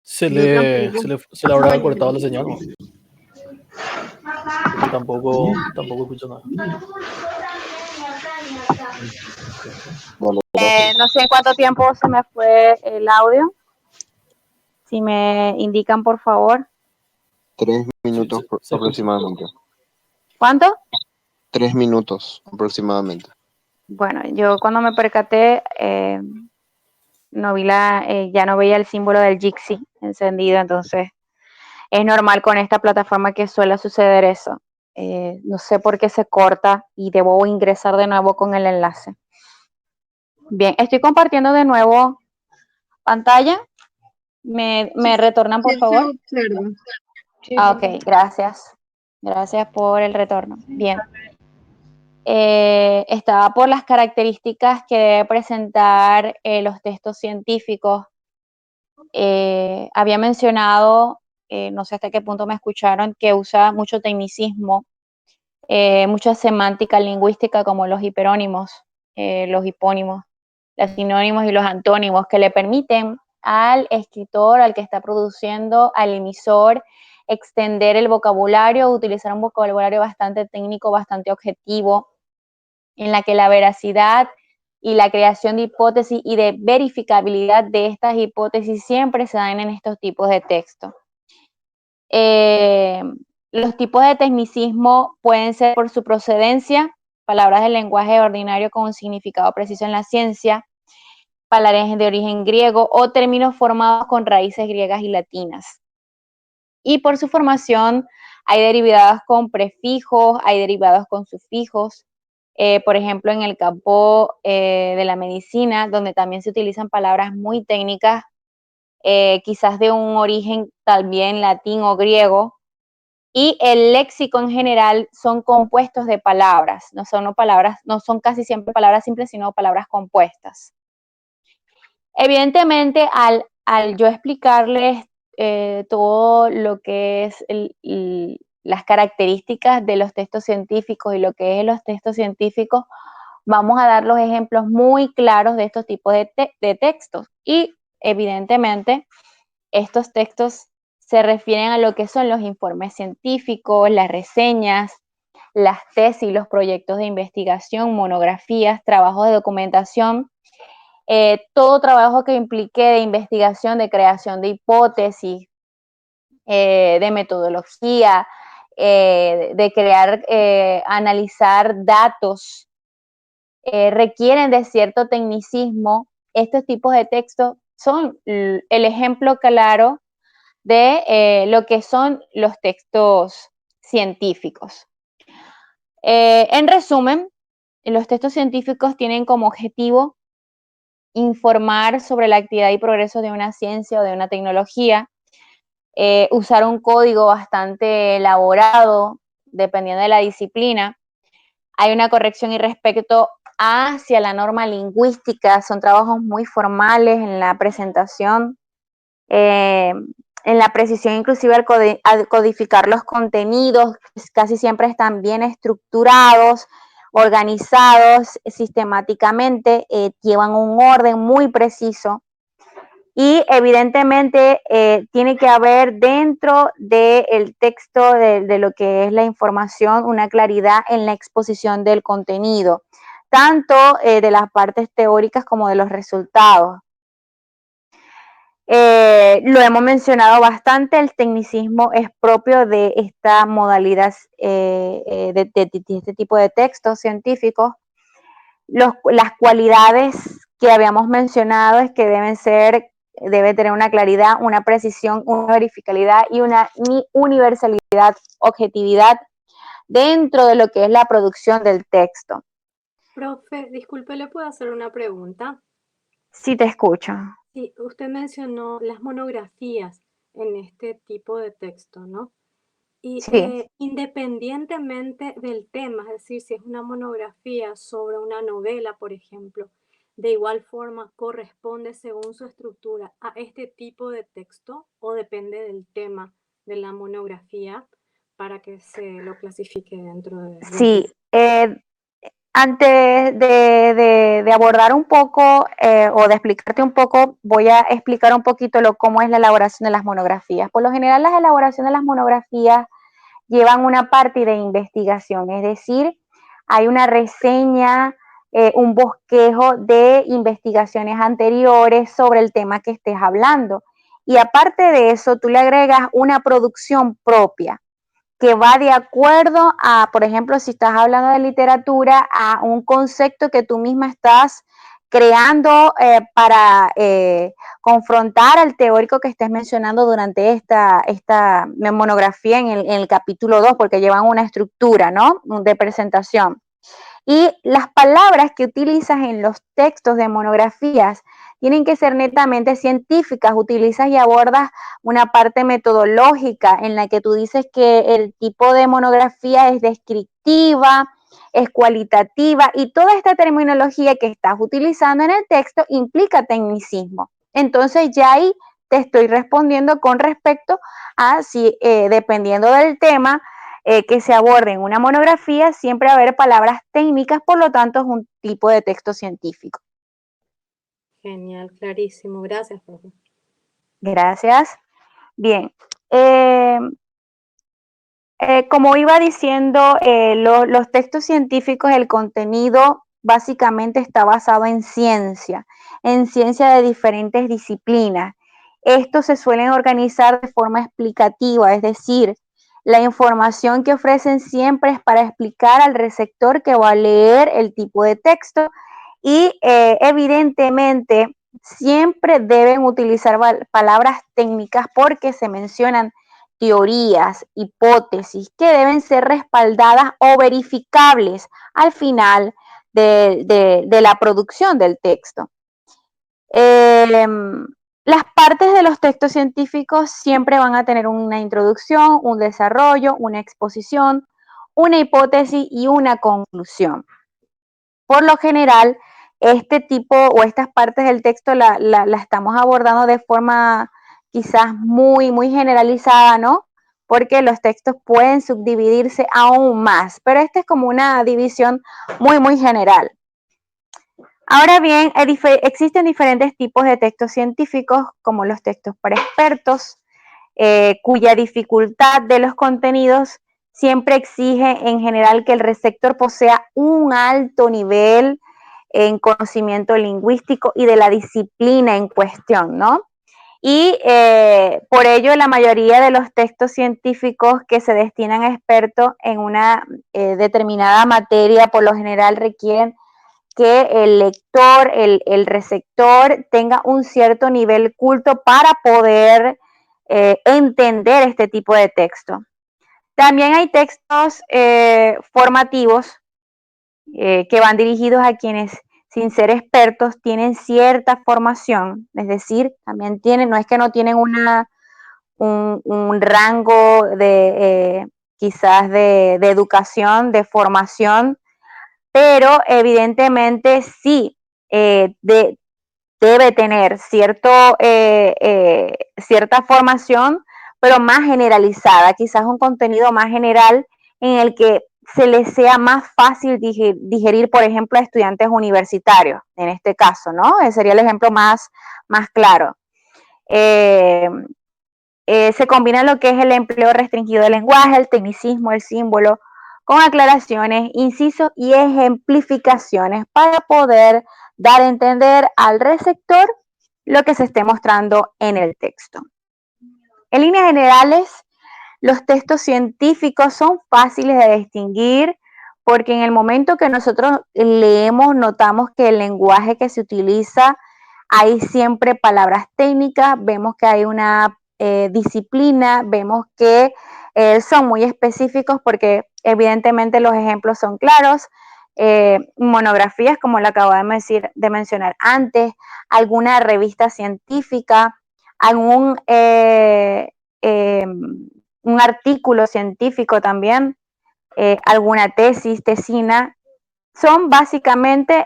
Yo tampoco. Se le habrá cortado la señal, ¿no? Porque tampoco escucho nada. Bueno, No sé en cuánto tiempo se me fue el audio. Si me indican, por favor. 3 minutos Se escucha. aproximadamente. ¿Cuánto? 3 minutos aproximadamente. Bueno, yo cuando me percaté, no vi ya no veía el símbolo del Jitsi encendido, entonces es normal con esta plataforma que suele suceder eso. No sé por qué se corta y debo ingresar de nuevo con el enlace. Bien, estoy compartiendo de nuevo pantalla. ¿Me retornan, por favor? Ok, gracias. Gracias por el retorno. Bien. Estaba por las características que debe presentar los textos científicos. Había mencionado, no sé hasta qué punto me escucharon, que usa mucho tecnicismo, mucha semántica lingüística como los hiperónimos, los hipónimos, los sinónimos y los antónimos que le permiten al escritor, al que está produciendo, al emisor, extender el vocabulario, utilizar un vocabulario bastante técnico, bastante objetivo, en la que la veracidad y la creación de hipótesis y de verificabilidad de estas hipótesis siempre se dan en estos tipos de texto. Los tipos de tecnicismo pueden ser por su procedencia, palabras del lenguaje ordinario con un significado preciso en la ciencia, palabras de origen griego o términos formados con raíces griegas y latinas. Y por su formación hay derivados con prefijos, hay derivados con sufijos. Por ejemplo, en el campo de la medicina, donde también se utilizan palabras muy técnicas, quizás de un origen también latín o griego, y el léxico en general son compuestos de palabras, no son casi siempre palabras simples, sino palabras compuestas. Evidentemente, al yo explicarles todo lo que es las características de los textos científicos y lo que es los textos científicos, vamos a dar los ejemplos muy claros de estos tipos de textos. Y evidentemente, estos textos se refieren a lo que son los informes científicos, las reseñas, las tesis, los proyectos de investigación, monografías, trabajos de documentación, todo trabajo que implique de investigación, de creación de hipótesis, de metodología, de crear, analizar datos, requieren de cierto tecnicismo. Estos tipos de textos son el ejemplo claro de lo que son los textos científicos. En resumen, los textos científicos tienen como objetivo informar sobre la actividad y progreso de una ciencia o de una tecnología, usar un código bastante elaborado, dependiendo de la disciplina. Hay una corrección y respeto hacia la norma lingüística, son trabajos muy formales en la presentación, en la precisión inclusive al codificar los contenidos, casi siempre están bien estructurados, organizados sistemáticamente, llevan un orden muy preciso y evidentemente tiene que haber dentro del texto de lo que es la información una claridad en la exposición del contenido, tanto de las partes teóricas como de los resultados. Lo hemos mencionado bastante, el tecnicismo es propio de esta modalidad de este tipo de textos científicos. Las cualidades que habíamos mencionado es que debe tener una claridad, una precisión, una verificabilidad y una universalidad, objetividad dentro de lo que es la producción del texto. Profe, disculpe, ¿le puedo hacer una pregunta? Sí, te escucho. Sí, usted mencionó las monografías en este tipo de texto, ¿no? Y Sí. independientemente del tema, es decir, si es una monografía sobre una novela, por ejemplo, de igual forma corresponde según su estructura a este tipo de texto o depende del tema de la monografía para que se lo clasifique dentro de Sí, Antes de abordar un poco o de explicarte un poco, voy a explicar un poquito cómo es la elaboración de las monografías. Por lo general, las elaboraciones de las monografías llevan una parte de investigación, es decir, hay una reseña, un bosquejo de investigaciones anteriores sobre el tema que estés hablando. Y aparte de eso, tú le agregas una producción propia que va de acuerdo a, por ejemplo, si estás hablando de literatura, a un concepto que tú misma estás creando para confrontar al teórico que estés mencionando durante esta monografía en el capítulo 2, porque llevan una estructura, ¿no?, de presentación. Y las palabras que utilizas en los textos de monografías tienen que ser netamente científicas. Utilizas y abordas una parte metodológica en la que tú dices que el tipo de monografía es descriptiva, es cualitativa, y toda esta terminología que estás utilizando en el texto implica tecnicismo. Entonces ya ahí te estoy respondiendo con respecto a si, dependiendo del tema que se aborde en una monografía, siempre va a haber palabras técnicas, por lo tanto es un tipo de texto científico. Genial, clarísimo. Gracias, profe. Gracias. Bien. Como iba diciendo, los textos científicos, el contenido básicamente está basado en ciencia de diferentes disciplinas. Estos se suelen organizar de forma explicativa, es decir, la información que ofrecen siempre es para explicar al receptor que va a leer el tipo de texto y evidentemente siempre deben utilizar palabras técnicas porque se mencionan teorías, hipótesis que deben ser respaldadas o verificables al final de la producción del texto. Las partes de los textos científicos siempre van a tener una introducción, un desarrollo, una exposición, una hipótesis y una conclusión. Por lo general, este tipo o estas partes del texto la estamos abordando de forma quizás muy generalizada, ¿no? Porque los textos pueden subdividirse aún más, pero esta es como una división muy general. Ahora bien, existen diferentes tipos de textos científicos, como los textos para expertos, cuya dificultad de los contenidos siempre exige en general que el receptor posea un alto nivel en conocimiento lingüístico y de la disciplina en cuestión, ¿no? Y por ello la mayoría de los textos científicos que se destinan a expertos en una determinada materia por lo general requieren que el lector, el receptor tenga un cierto nivel culto para poder entender este tipo de texto. También hay textos formativos que van dirigidos a quienes, sin ser expertos, tienen cierta formación, es decir, también tienen, no es que no tienen un rango de quizás de educación, de formación, pero evidentemente sí debe tener cierta formación, pero más generalizada, quizás un contenido más general en el que se les sea más fácil digerir, por ejemplo, a estudiantes universitarios, en este caso, ¿no? Ese sería el ejemplo más claro. Se combina lo que es el empleo restringido del lenguaje, el tecnicismo, el símbolo, con aclaraciones, incisos y ejemplificaciones para poder dar a entender al receptor lo que se esté mostrando en el texto. En líneas generales, los textos científicos son fáciles de distinguir porque en el momento que nosotros leemos notamos que el lenguaje que se utiliza, hay siempre palabras técnicas, vemos que hay una disciplina, vemos que son muy específicos porque evidentemente los ejemplos son claros. Monografías, como lo acabo de mencionar antes, alguna revista científica, algún un artículo científico también, alguna tesis, tesina, son básicamente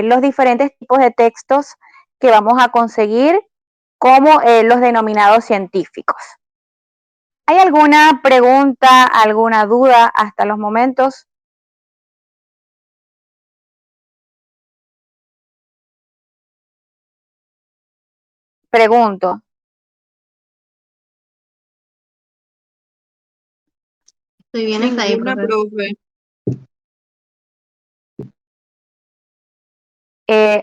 los diferentes tipos de textos que vamos a conseguir como los denominados científicos. ¿Hay alguna pregunta, alguna duda hasta los momentos? Pregunto. Estoy bien hasta ahí, Ninguna, profe.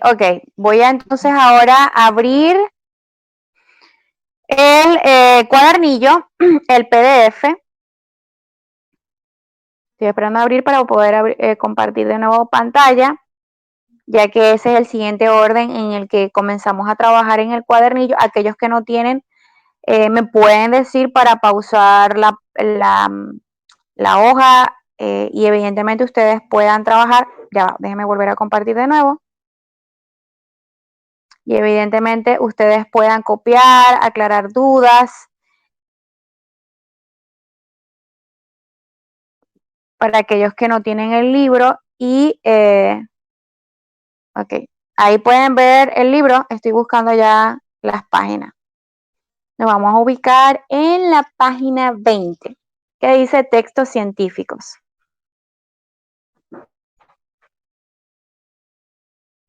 Ok, voy a entonces ahora abrir el cuadernillo, el PDF. Estoy esperando a abrir para poder compartir de nuevo pantalla, ya que ese es el siguiente orden en el que comenzamos a trabajar en el cuadernillo. Aquellos que no tienen, me pueden decir para pausar la hoja y evidentemente ustedes puedan trabajar. Ya va, déjenme volver a compartir de nuevo. Y evidentemente ustedes puedan copiar, aclarar dudas. Para aquellos que no tienen el libro y, ok, ahí pueden ver el libro. Estoy buscando ya las páginas. Nos vamos a ubicar en la página 20, que dice textos científicos.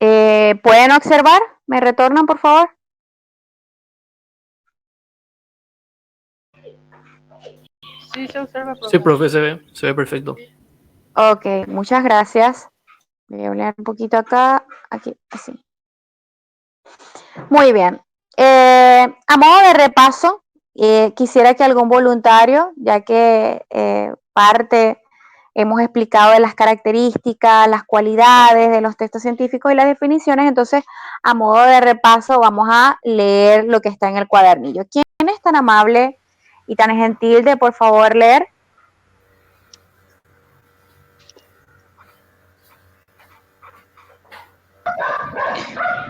¿Pueden observar? ¿Me retornan, por favor? Sí, se observa, profe. Sí, profe, se ve perfecto. Ok, muchas gracias. Voy a hablar un poquito acá, aquí, así. Muy bien. A modo de repaso, quisiera que algún voluntario, ya que parte hemos explicado de las características, las cualidades de los textos científicos y las definiciones, entonces a modo de repaso vamos a leer lo que está en el cuadernillo. ¿Quién es tan amable y tan gentil de por favor leer?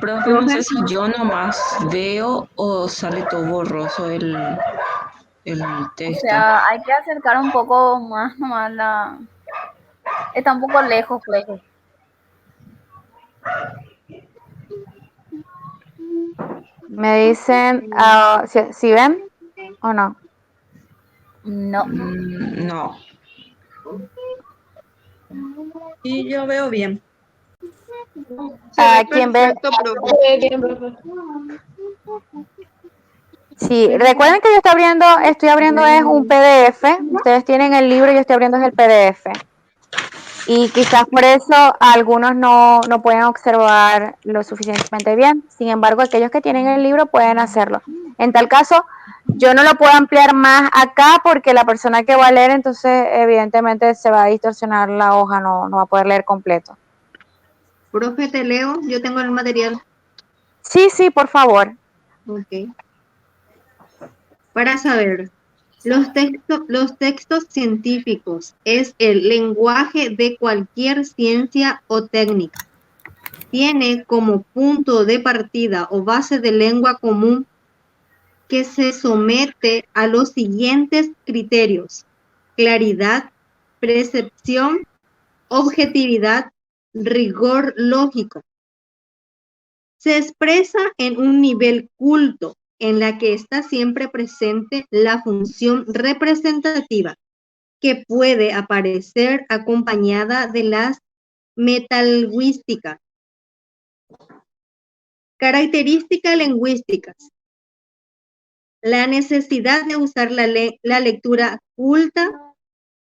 Profe, no sé si yo nomás veo o sale todo borroso el O texto. sea, hay que acercar un poco más nomás la... Está un poco lejos, profe. Me dicen, ¿si ven o no? No. No. Sí, yo veo bien. ¿Quién ve? profe. Sí, recuerden que yo estoy abriendo es un PDF. Ustedes tienen el libro y yo estoy abriendo es el PDF. Y quizás por eso algunos no pueden observar lo suficientemente bien. Sin embargo, aquellos que tienen el libro pueden hacerlo. En tal caso, yo no lo puedo ampliar más acá porque la persona que va a leer, entonces evidentemente se va a distorsionar la hoja, no va a poder leer completo. Profe, te leo. Yo tengo el material. Sí, por favor. Ok. Para saber, los textos científicos es el lenguaje de cualquier ciencia o técnica. Tiene como punto de partida o base de lengua común que se somete a los siguientes criterios: claridad, percepción, objetividad, rigor lógico. Se expresa en un nivel culto, en la que está siempre presente la función representativa, que puede aparecer acompañada de las metalingüísticas. Características lingüísticas. La necesidad de usar la lectura culta,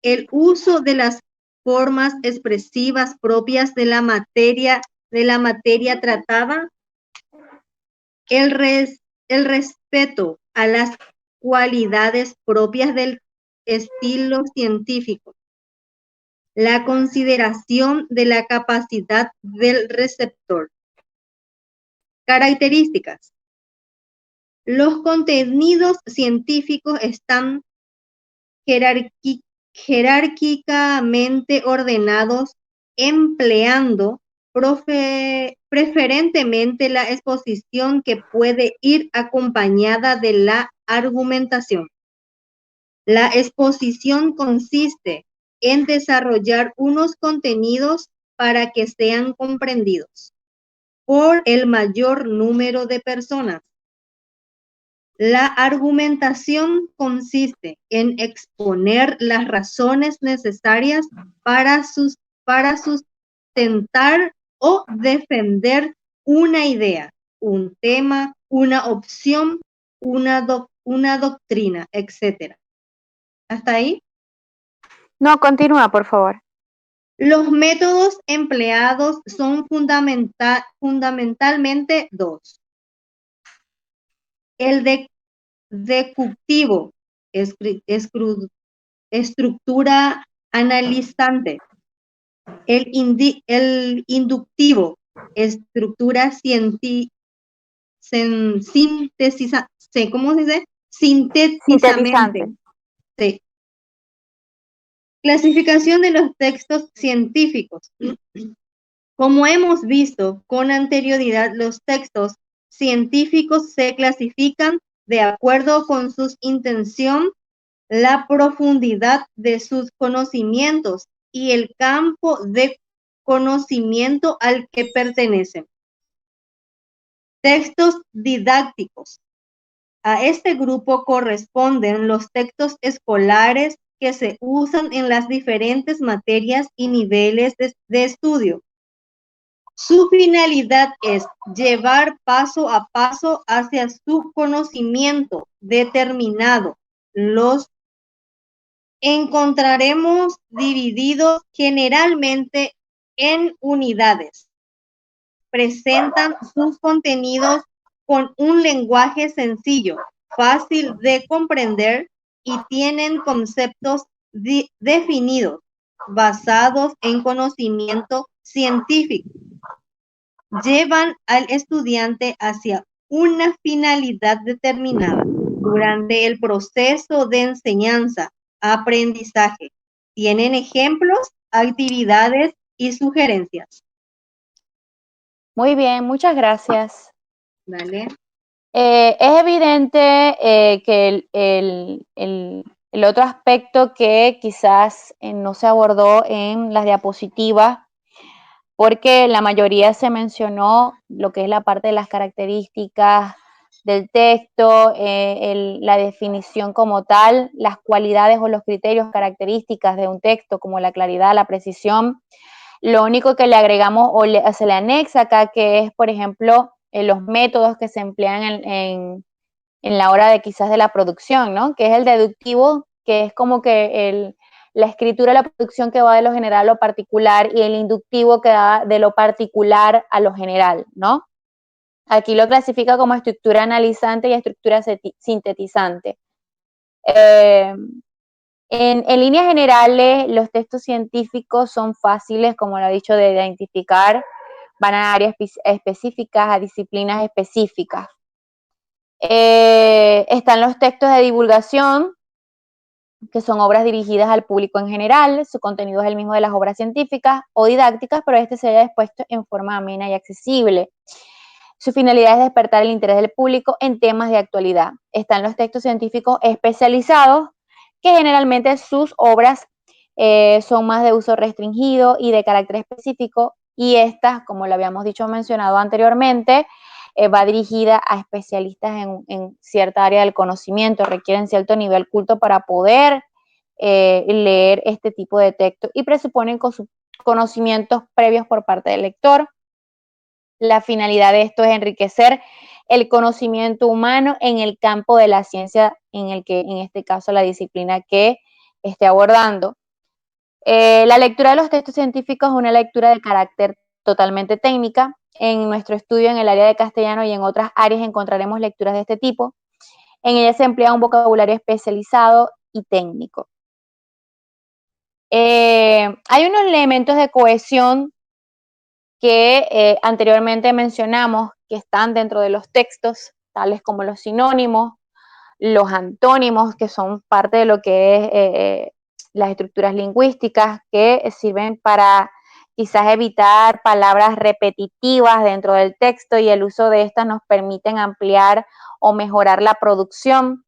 el uso de las formas expresivas propias de la materia tratada, el respeto a las cualidades propias del estilo científico, la consideración de la capacidad del receptor. Características. Los contenidos científicos están jerárquicamente ordenados, empleando preferentemente la exposición, que puede ir acompañada de la argumentación. La exposición consiste en desarrollar unos contenidos para que sean comprendidos por el mayor número de personas. La argumentación consiste en exponer las razones necesarias para sustentar o defender una idea un tema, una opción, una doctrina, etc. ¿Hasta ahí? No, continúa, por favor. Los métodos empleados son fundamentalmente dos. El deductivo, estructura analizante. El inductivo, estructura ¿cómo se dice? Sintetizamente. Sí. Clasificación de los textos científicos. Como hemos visto con anterioridad, los textos científicos se clasifican de acuerdo con su intención, la profundidad de sus conocimientos y el campo de conocimiento al que pertenecen. Textos didácticos. A este grupo corresponden los textos escolares que se usan en las diferentes materias y niveles de estudio. Su finalidad es llevar paso a paso hacia su conocimiento determinado. Los encontraremos divididos generalmente en unidades. Presentan sus contenidos con un lenguaje sencillo, fácil de comprender y tienen conceptos definidos, basados en conocimiento científico. Llevan al estudiante hacia una finalidad determinada durante el proceso de enseñanza, aprendizaje. Tienen ejemplos, actividades y sugerencias. Muy bien, muchas gracias. Dale. Es evidente que el otro aspecto que quizás no se abordó en las diapositivas, porque la mayoría se mencionó lo que es la parte de las características del texto, la definición como tal, las cualidades o los criterios, características de un texto, como la claridad, la precisión. Lo único que le agregamos o se le anexa acá, que es, por ejemplo, los métodos que se emplean en la hora de quizás de la producción, ¿no? Que es el deductivo, que es como que la escritura de la producción que va de lo general a lo particular, y el inductivo que va de lo particular a lo general, ¿no? Aquí lo clasifica como estructura analizante y estructura sintetizante. En líneas generales, los textos científicos son fáciles, como lo he dicho, de identificar, van a áreas específicas, a disciplinas específicas. Están los textos de divulgación, que son obras dirigidas al público en general, su contenido es el mismo de las obras científicas o didácticas, pero este se haya expuesto en forma amena y accesible. Su finalidad es despertar el interés del público en temas de actualidad. Están los textos científicos especializados, que generalmente sus obras son más de uso restringido y de carácter específico, y estas, como lo habíamos mencionado anteriormente, va dirigida a especialistas en cierta área del conocimiento, requieren cierto nivel culto para poder leer este tipo de texto y presuponen conocimientos previos por parte del lector. La finalidad de esto es enriquecer el conocimiento humano en el campo de la ciencia, en este caso la disciplina que esté abordando. La lectura de los textos científicos es una lectura de carácter totalmente técnica. En nuestro estudio en el área de castellano y en otras áreas encontraremos lecturas de este tipo. En ella se emplea un vocabulario especializado y técnico. Hay unos elementos de cohesión que anteriormente mencionamos que están dentro de los textos, tales como los sinónimos, los antónimos, que son parte de lo que es las estructuras lingüísticas, que sirven para quizás evitar palabras repetitivas dentro del texto, y el uso de estas nos permiten ampliar o mejorar la producción.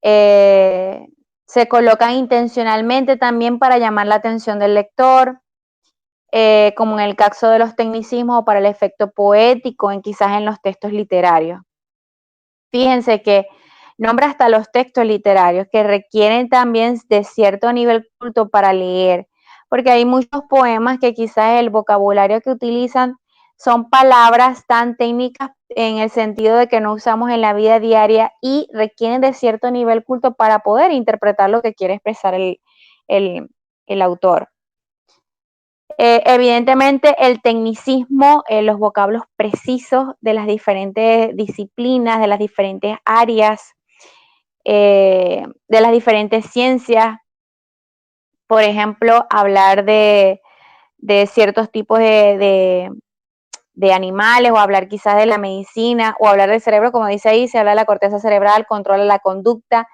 Se colocan intencionalmente también para llamar la atención del lector, como en el caso de los tecnicismos o para el efecto poético, quizás en los textos literarios. Fíjense que nombra hasta los textos literarios, que requieren también de cierto nivel culto para leer, porque hay muchos poemas que quizás el vocabulario que utilizan son palabras tan técnicas en el sentido de que no usamos en la vida diaria y requieren de cierto nivel culto para poder interpretar lo que quiere expresar el autor. Evidentemente el tecnicismo, los vocablos precisos de las diferentes disciplinas, de las diferentes áreas, de las diferentes ciencias, por ejemplo, hablar de ciertos tipos de animales, o hablar quizás de la medicina, o hablar del cerebro, como dice ahí, se habla de la corteza cerebral, controla la conducta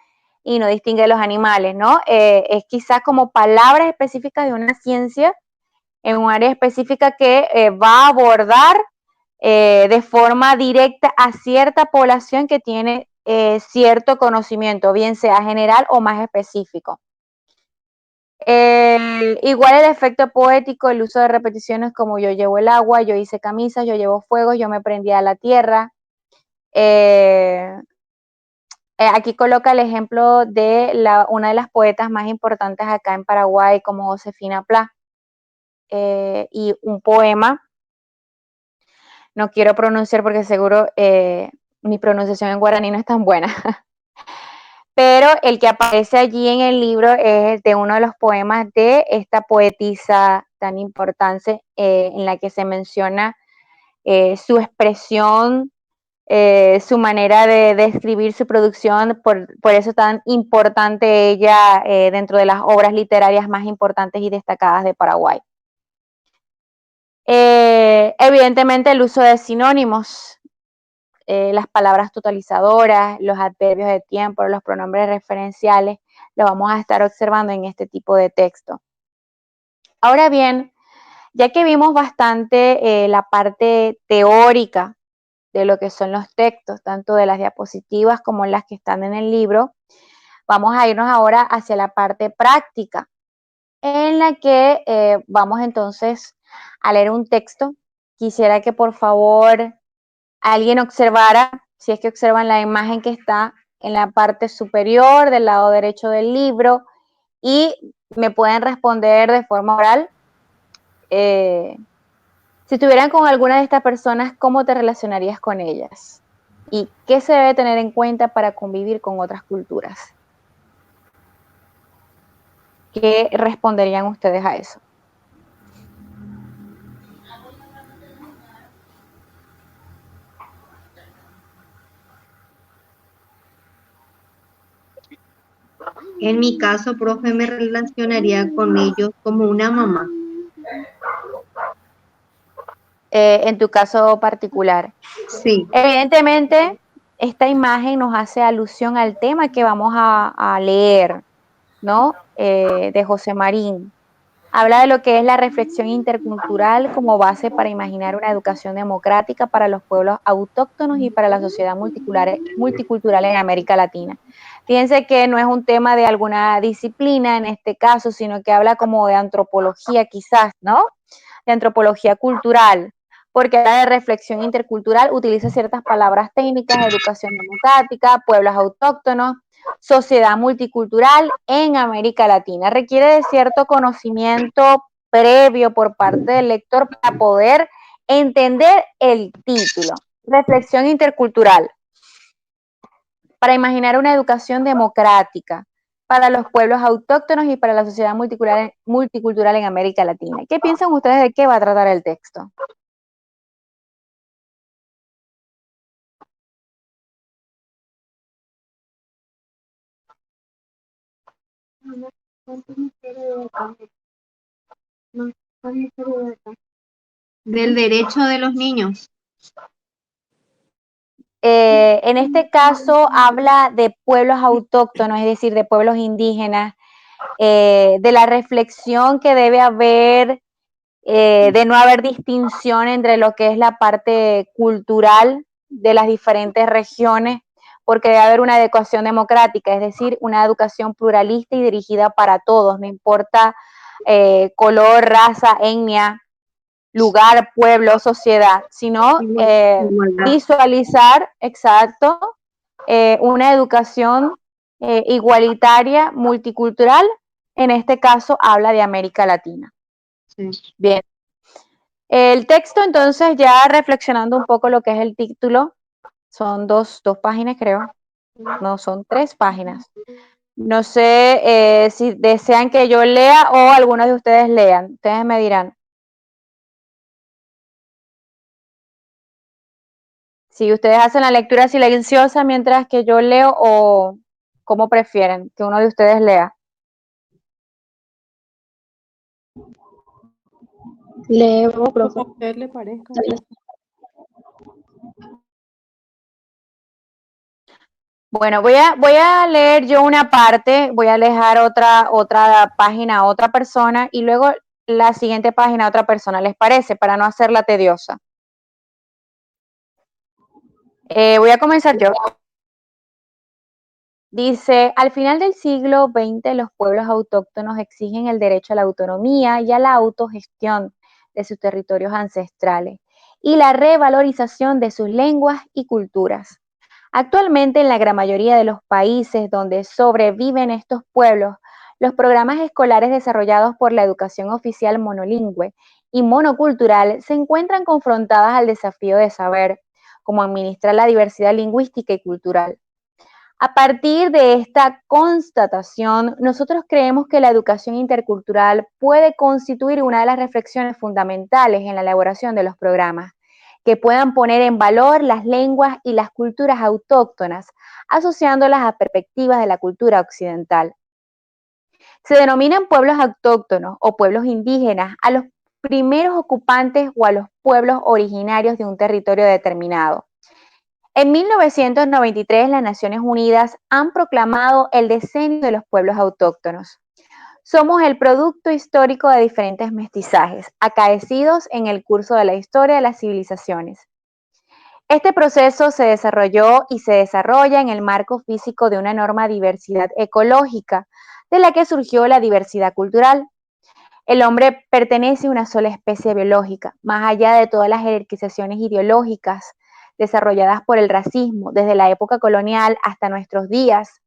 y no distingue los animales, ¿no? Es quizás como palabras específicas de una ciencia en un área específica que va a abordar de forma directa a cierta población que tiene cierto conocimiento, bien sea general o más específico. Igual el efecto poético, el uso de repeticiones como yo llevo el agua, yo hice camisas, yo llevo fuego, yo me prendí a la tierra. Aquí coloca el ejemplo de una de las poetas más importantes acá en Paraguay, como Josefina Pla, y un poema. No quiero pronunciar porque seguro mi pronunciación en guaraní no es tan buena. Pero el que aparece allí en el libro es de uno de los poemas de esta poetisa tan importante, en la que se menciona su expresión, su manera de escribir su producción, por eso tan importante ella dentro de las obras literarias más importantes y destacadas de Paraguay. Evidentemente el uso de sinónimos, las palabras totalizadoras, los adverbios de tiempo, los pronombres referenciales, lo vamos a estar observando en este tipo de texto. Ahora bien, ya que vimos bastante la parte teórica de lo que son los textos, tanto de las diapositivas como las que están en el libro, vamos a irnos ahora hacia la parte práctica, en la que vamos entonces a leer un texto. Quisiera que por favor alguien observara, si es que observan la imagen que está en la parte superior del lado derecho del libro, y me pueden responder de forma oral. Si estuvieran con alguna de estas personas, ¿cómo te relacionarías con ellas? ¿Y qué se debe tener en cuenta para convivir con otras culturas? ¿Qué responderían ustedes a eso? En mi caso, profe, me relacionaría con ellos como una mamá. En tu caso particular. Sí. Evidentemente, esta imagen nos hace alusión al tema que vamos a leer, ¿no? De José Marín. Habla de lo que es la reflexión intercultural como base para imaginar una educación democrática para los pueblos autóctonos y para la sociedad multicultural en América Latina. Fíjense que no es un tema de alguna disciplina en este caso, sino que habla como de antropología quizás, ¿no? De antropología cultural, porque habla de reflexión intercultural, utiliza ciertas palabras técnicas, educación democrática, pueblos autóctonos, sociedad multicultural en América Latina. Requiere de cierto conocimiento previo por parte del lector para poder entender el título. Reflexión intercultural. Para imaginar una educación democrática para los pueblos autóctonos y para la sociedad multicultural en América Latina. ¿Qué piensan ustedes de qué va a tratar el texto? Del derecho de los niños. En este caso habla de pueblos autóctonos, es decir, de pueblos indígenas, de la reflexión que debe haber, de no haber distinción entre lo que es la parte cultural de las diferentes regiones, porque debe haber una adecuación democrática, es decir, una educación pluralista y dirigida para todos, no importa color, raza, etnia, lugar, pueblo, sociedad, sino visualizar, exacto, una educación igualitaria, multicultural, en este caso habla de América Latina. Sí. Bien. El texto, entonces, ya reflexionando un poco lo que es el título, son dos páginas, creo. No, son 3 páginas. No sé si desean que yo lea o algunos de ustedes lean. Ustedes me dirán. Si ustedes hacen la lectura silenciosa mientras que yo leo o cómo prefieren que uno de ustedes lea. Leo, profe. Como a usted le parezca. Bueno, voy a leer yo una parte, voy a dejar otra página a otra persona y luego la siguiente página a otra persona, ¿les parece? Para no hacerla tediosa. Voy a comenzar yo. Dice, al final del siglo XX los pueblos autóctonos exigen el derecho a la autonomía y a la autogestión de sus territorios ancestrales y la revalorización de sus lenguas y culturas. Actualmente en la gran mayoría de los países donde sobreviven estos pueblos, los programas escolares desarrollados por la educación oficial monolingüe y monocultural se encuentran confrontadas al desafío de saber cómo administrar la diversidad lingüística y cultural. A partir de esta constatación, nosotros creemos que la educación intercultural puede constituir una de las reflexiones fundamentales en la elaboración de los programas, que puedan poner en valor las lenguas y las culturas autóctonas, asociándolas a perspectivas de la cultura occidental. Se denominan pueblos autóctonos o pueblos indígenas a los primeros ocupantes o a los pueblos originarios de un territorio determinado. En 1993, las Naciones Unidas han proclamado el Decenio de los Pueblos Autóctonos. Somos el producto histórico de diferentes mestizajes, acaecidos en el curso de la historia de las civilizaciones. Este proceso se desarrolló y se desarrolla en el marco físico de una enorme diversidad ecológica, de la que surgió la diversidad cultural. El hombre pertenece a una sola especie biológica, más allá de todas las jerarquizaciones ideológicas desarrolladas por el racismo desde la época colonial hasta nuestros días.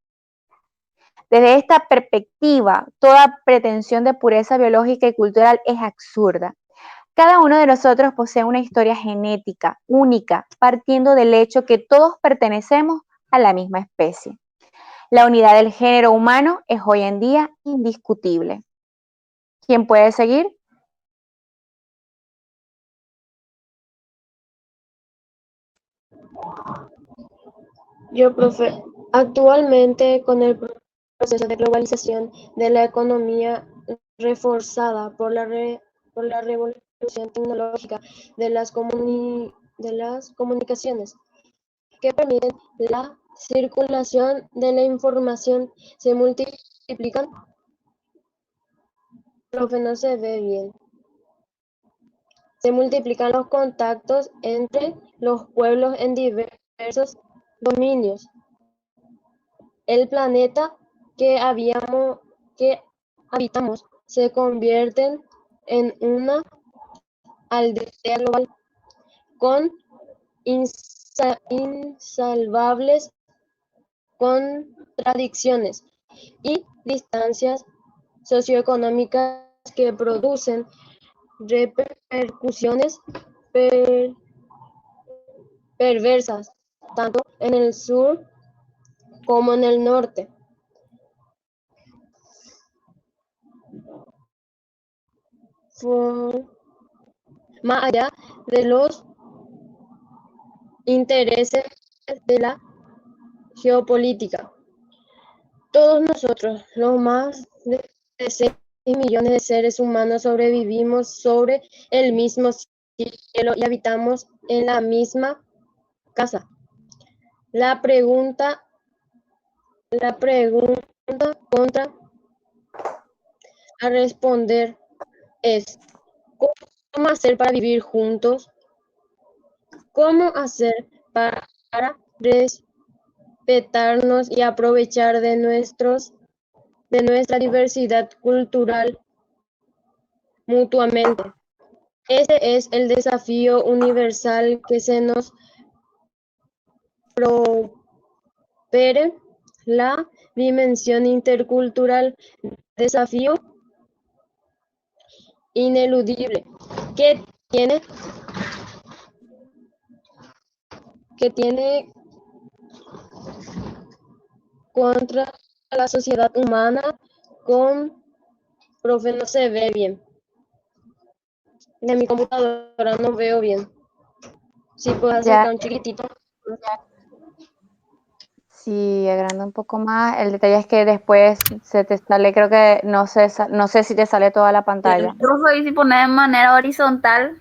Desde esta perspectiva, toda pretensión de pureza biológica y cultural es absurda. Cada uno de nosotros posee una historia genética única, partiendo del hecho que todos pertenecemos a la misma especie. La unidad del género humano es hoy en día indiscutible. ¿Quién puede seguir? Yo, profe, actualmente con el proceso de globalización de la economía reforzada por la revolución tecnológica de las comunicaciones que permiten la circulación de la información, se multiplican. Profe, no se ve bien. Se multiplican los contactos entre los pueblos en diversos dominios. El planeta que habitamos se convierte en una aldea global con insalvables contradicciones y distancias socioeconómicas que producen repercusiones perversas tanto en el sur como en el norte. Más allá de los intereses de la geopolítica. Todos nosotros, los más de 6 millones de seres humanos, sobrevivimos sobre el mismo cielo y habitamos en la misma casa. La pregunta contra a responder es: ¿cómo hacer para vivir juntos? ¿Cómo hacer para respetarnos y aprovechar de nuestra diversidad cultural mutuamente? Ese es el desafío universal que se nos propone la dimensión intercultural, desafío ineludible que tiene, que tiene contra la sociedad humana con profe no se ve bien. De mi computadora no veo bien. Si puedes acercar un chiquitito. Sí, agranda un poco más. El detalle es que después se te sale, creo que no sé si te sale toda la pantalla. Profe, y si pones de manera horizontal,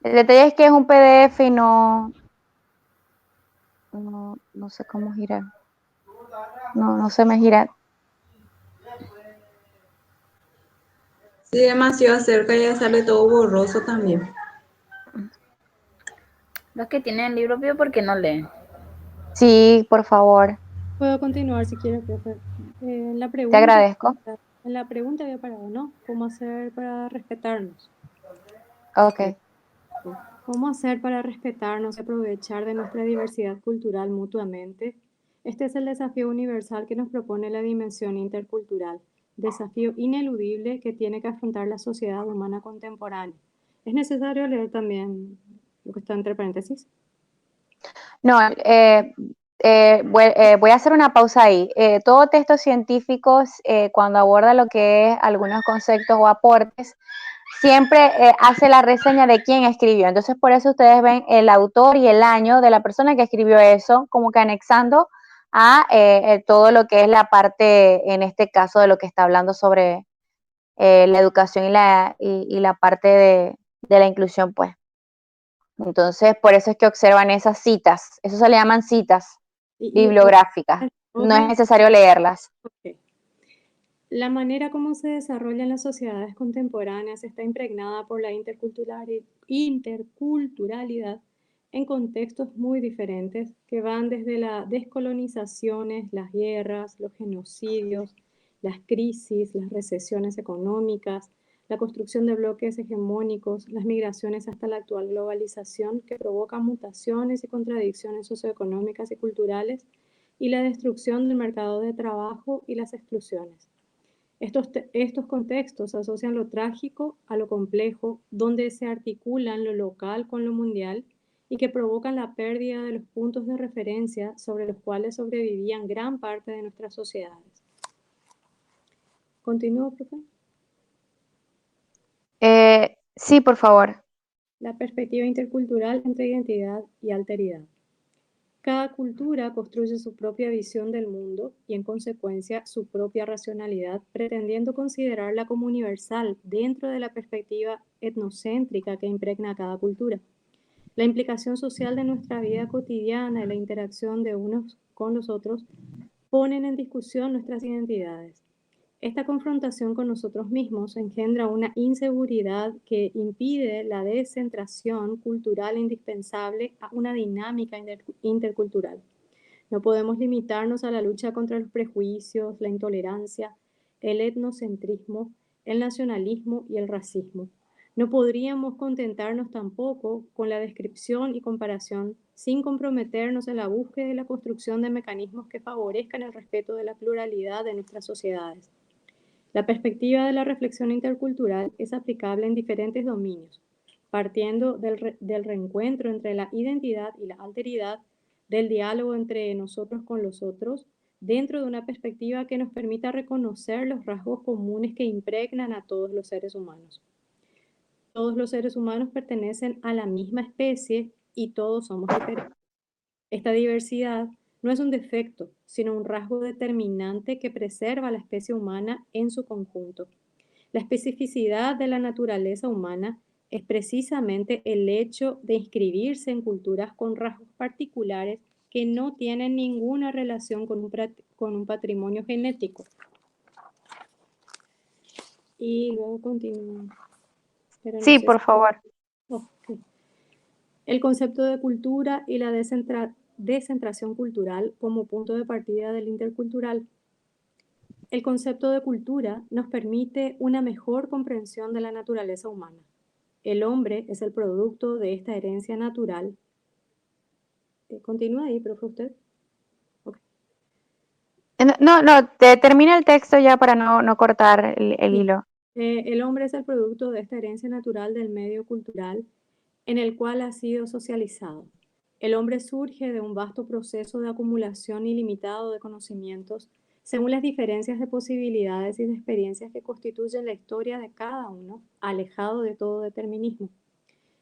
El detalle es que es un PDF y no sé cómo girar. No se me gira. Si demasiado cerca ya sale todo borroso también. los que tienen el libro, ¿por qué no leen? Sí, por favor. Puedo continuar si quiere, profe. Te agradezco. En la pregunta había parado, ¿no? ¿Cómo hacer para respetarnos? Ok. ¿Cómo hacer para respetarnos y aprovechar de nuestra diversidad cultural mutuamente? Este es el desafío universal que nos propone la dimensión intercultural, desafío ineludible que tiene que afrontar la sociedad humana contemporánea. ¿Es necesario leer también lo que está entre paréntesis? No, voy a hacer una pausa ahí. Todo texto científico, cuando aborda lo que es algunos conceptos o aportes, siempre hace la reseña de quién escribió. Entonces, por eso ustedes ven el autor y el año de la persona que escribió eso, como que anexando a todo lo que es la parte, en este caso, de lo que está hablando sobre la educación y la parte de la inclusión, pues. Entonces, por eso es que observan esas citas. Eso se le llaman citas bibliográficas. No es necesario leerlas. Ok. La manera como se desarrollan las sociedades contemporáneas está impregnada por la interculturalidad en contextos muy diferentes que van desde las descolonizaciones, las guerras, los genocidios, las crisis, las recesiones económicas, la construcción de bloques hegemónicos, las migraciones hasta la actual globalización que provoca mutaciones y contradicciones socioeconómicas y culturales y la destrucción del mercado de trabajo y las exclusiones. Estos contextos asocian lo trágico a lo complejo, donde se articulan lo local con lo mundial y que provocan la pérdida de los puntos de referencia sobre los cuales sobrevivían gran parte de nuestras sociedades. ¿Continúo, profe? Sí, por favor. La perspectiva intercultural entre identidad y alteridad. Cada cultura construye su propia visión del mundo y, en consecuencia, su propia racionalidad, pretendiendo considerarla como universal dentro de la perspectiva etnocéntrica que impregna a cada cultura. La implicación social de nuestra vida cotidiana y la interacción de unos con los otros ponen en discusión nuestras identidades. Esta confrontación con nosotros mismos engendra una inseguridad que impide la descentración cultural indispensable a una dinámica intercultural. No podemos limitarnos a la lucha contra los prejuicios, la intolerancia, el etnocentrismo, el nacionalismo y el racismo. No podríamos contentarnos tampoco con la descripción y comparación sin comprometernos en la búsqueda y la construcción de mecanismos que favorezcan el respeto de la pluralidad de nuestras sociedades. La perspectiva de la reflexión intercultural es aplicable en diferentes dominios, partiendo del reencuentro entre la identidad y la alteridad, del diálogo entre nosotros con los otros, dentro de una perspectiva que nos permita reconocer los rasgos comunes que impregnan a todos los seres humanos. Todos los seres humanos pertenecen a la misma especie y todos somos diferentes. Esta diversidad no es un defecto, sino un rasgo determinante que preserva a la especie humana en su conjunto. La especificidad de la naturaleza humana es precisamente el hecho de inscribirse en culturas con rasgos particulares que no tienen ninguna relación con un patrimonio genético. Y luego continúa. Sí, por favor. Okay. El concepto de cultura y la descentración cultural como punto de partida del intercultural. El concepto de cultura nos permite una mejor comprensión de la naturaleza humana. El hombre es el producto de esta herencia natural. Continúa ahí, profe, usted. Okay. No, termina el texto ya para no cortar el hilo. El hombre es el producto de esta herencia natural del medio cultural en el cual ha sido socializado. El hombre surge de un vasto proceso de acumulación ilimitado de conocimientos según las diferencias de posibilidades y de experiencias que constituyen la historia de cada uno, alejado de todo determinismo.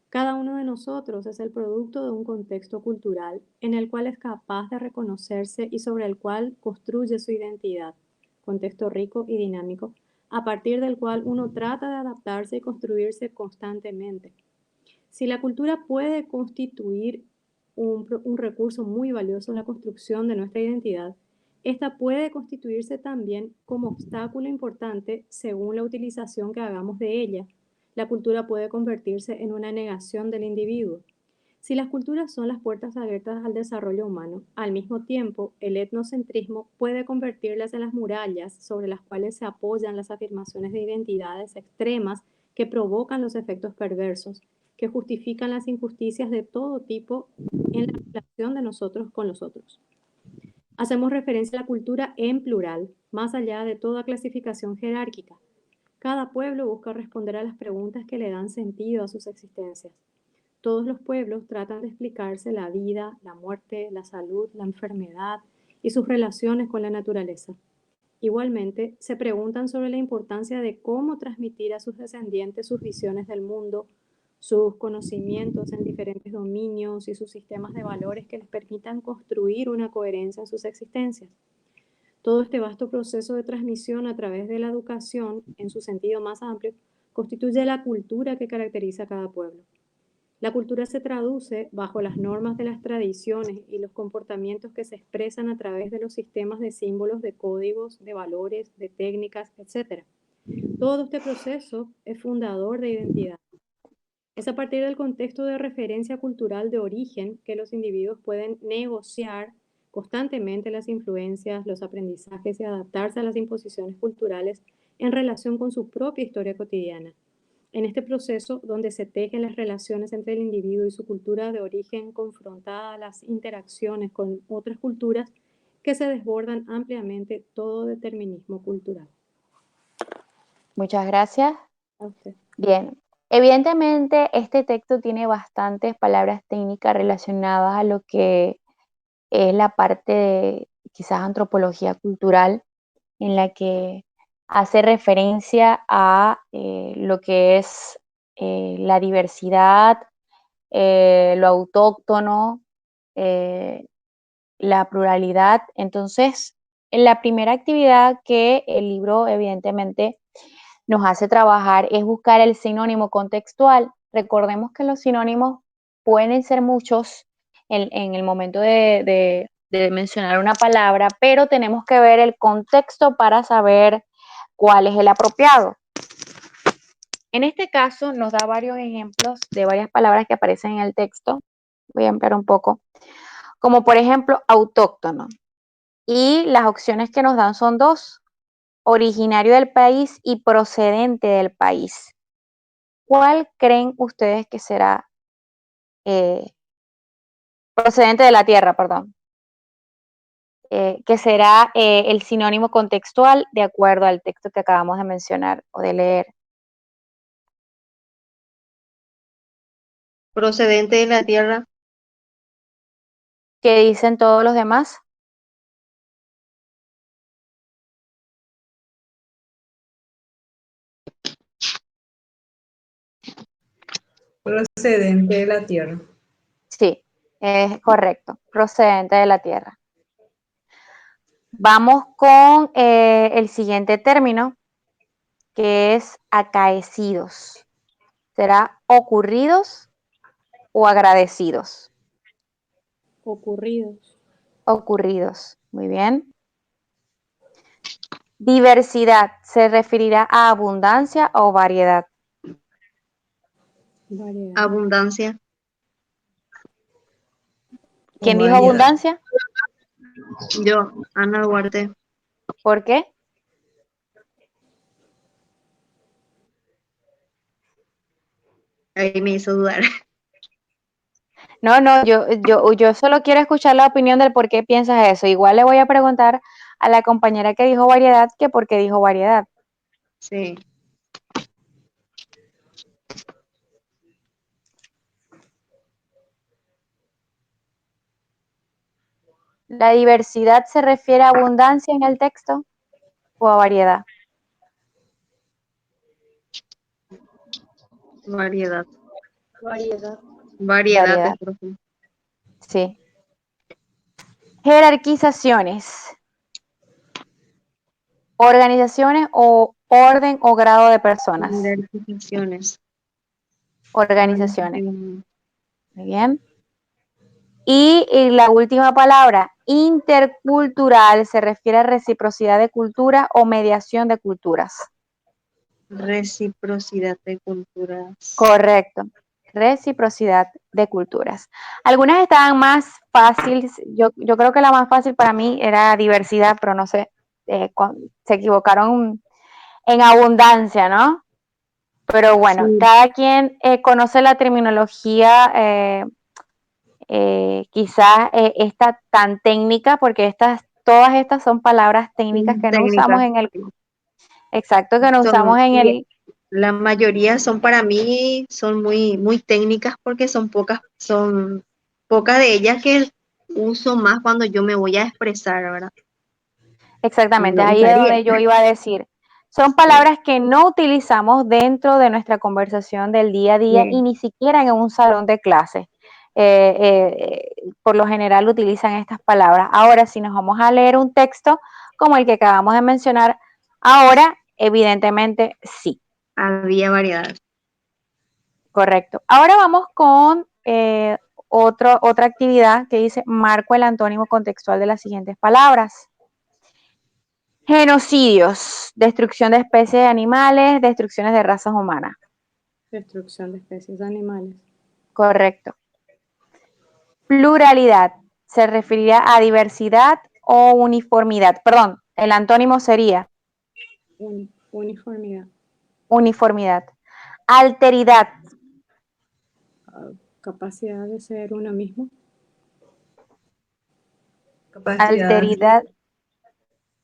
Cada uno de nosotros es el producto de un contexto cultural en el cual es capaz de reconocerse y sobre el cual construye su identidad, contexto rico y dinámico, a partir del cual uno trata de adaptarse y construirse constantemente. Si la cultura puede constituir un recurso muy valioso en la construcción de nuestra identidad, esta puede constituirse también como obstáculo importante según la utilización que hagamos de ella. La cultura puede convertirse en una negación del individuo. Si las culturas son las puertas abiertas al desarrollo humano, al mismo tiempo, el etnocentrismo puede convertirlas en las murallas sobre las cuales se apoyan las afirmaciones de identidades extremas que provocan los efectos perversos, que justifican las injusticias de todo tipo en la relación de nosotros con los otros. Hacemos referencia a la cultura en plural, más allá de toda clasificación jerárquica. Cada pueblo busca responder a las preguntas que le dan sentido a sus existencias. Todos los pueblos tratan de explicarse la vida, la muerte, la salud, la enfermedad y sus relaciones con la naturaleza. Igualmente, se preguntan sobre la importancia de cómo transmitir a sus descendientes sus visiones del mundo, sus conocimientos en diferentes dominios y sus sistemas de valores que les permitan construir una coherencia en sus existencias. Todo este vasto proceso de transmisión a través de la educación, en su sentido más amplio, constituye la cultura que caracteriza a cada pueblo. La cultura se traduce bajo las normas de las tradiciones y los comportamientos que se expresan a través de los sistemas de símbolos, de códigos, de valores, de técnicas, etc. Todo este proceso es fundador de identidad. Es a partir del contexto de referencia cultural de origen que los individuos pueden negociar constantemente las influencias, los aprendizajes y adaptarse a las imposiciones culturales en relación con su propia historia cotidiana. En este proceso, donde se tejen las relaciones entre el individuo y su cultura de origen confrontada a las interacciones con otras culturas que se desbordan ampliamente todo determinismo cultural. Muchas gracias. A usted. Bien, evidentemente este texto tiene bastantes palabras técnicas relacionadas a lo que es la parte de quizás antropología cultural, en la que hace referencia a lo que es la diversidad, lo autóctono, la pluralidad. Entonces, la primera actividad que el libro evidentemente nos hace trabajar es buscar el sinónimo contextual. Recordemos que los sinónimos pueden ser muchos en el momento de mencionar una palabra, pero tenemos que ver el contexto para saber cuál es el apropiado. En este caso nos da varios ejemplos de varias palabras que aparecen en el texto. Voy a ampliar un poco. Como por ejemplo, autóctono. Y las opciones que nos dan son dos: originario del país y procedente del país. ¿Cuál creen ustedes que será procedente de la tierra, perdón? Que será el sinónimo contextual de acuerdo al texto que acabamos de mencionar o de leer. Procedente de la tierra. ¿Qué dicen todos los demás? Procedente de la tierra. Sí, es correcto, procedente de la tierra. Vamos con el siguiente término, que es acaecidos. ¿Será ocurridos o agradecidos? Ocurridos. Ocurridos, muy bien. Diversidad, ¿se referirá a abundancia o variedad? Variedad. Abundancia. ¿Quién O dijo variedad. abundancia? Yo, Ana Duarte. ¿Por qué? Ahí me hizo dudar. No, yo solo quiero escuchar la opinión del por qué piensas eso. Igual le voy a preguntar a la compañera que dijo variedad que por qué dijo variedad. Sí. ¿La diversidad se refiere a abundancia en el texto o a variedad? Variedad. Variedad. Variedad Variedad. es profe. Sí. Jerarquizaciones. Organizaciones o orden o grado de personas. Jerarquizaciones. Organizaciones. Muy bien. Y la última palabra, intercultural, se refiere a reciprocidad de cultura o mediación de culturas. Reciprocidad de culturas. Correcto. Reciprocidad de culturas. Algunas estaban más fáciles. Yo creo que la más fácil para mí era diversidad, pero no sé, se equivocaron en abundancia, ¿no? Pero bueno, Sí. cada quien conoce la terminología, quizás esta tan técnica, porque todas estas son palabras técnicas que no usamos Técnicas. en el, exacto, que no usamos en Y el, la mayoría son para mí, son muy, muy técnicas porque son pocas de ellas que uso más cuando yo me voy a expresar, ¿verdad? exactamente, Lo ahí es usaría. donde yo iba a decir. Son palabras que no utilizamos dentro de nuestra conversación del día a día y Sí. ni siquiera en un salón de clase. Por lo general utilizan estas palabras. Ahora, si nos vamos a leer un texto como el que acabamos de mencionar, ahora, evidentemente, sí. Había variedad. Correcto. Ahora vamos con otra actividad que dice marco el antónimo contextual de las siguientes palabras. Genocidios, destrucción de especies de animales, destrucciones de razas humanas. Destrucción de especies de animales. Correcto. Pluralidad, se referiría a diversidad o uniformidad. Perdón, el antónimo sería Uniformidad. uniformidad. Alteridad, Capacidad de ser uno mismo. alteridad.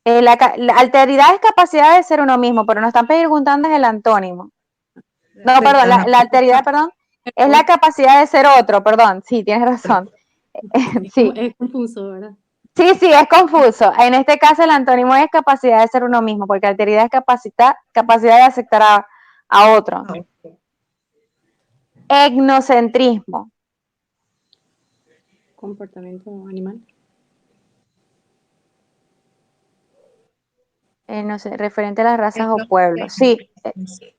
La alteridad es capacidad de ser uno mismo, pero nos están preguntando es el antónimo. No, perdón, la alteridad, perdón, es la capacidad de ser otro, perdón, sí, tienes razón. Sí. Es confuso, ¿verdad? Sí, es confuso. En este caso el antónimo es capacidad de ser uno mismo, porque alteridad es capacidad de aceptar a otro. Etnocentrismo. Comportamiento animal. No sé, referente a las razas o pueblos. Sí. Sí.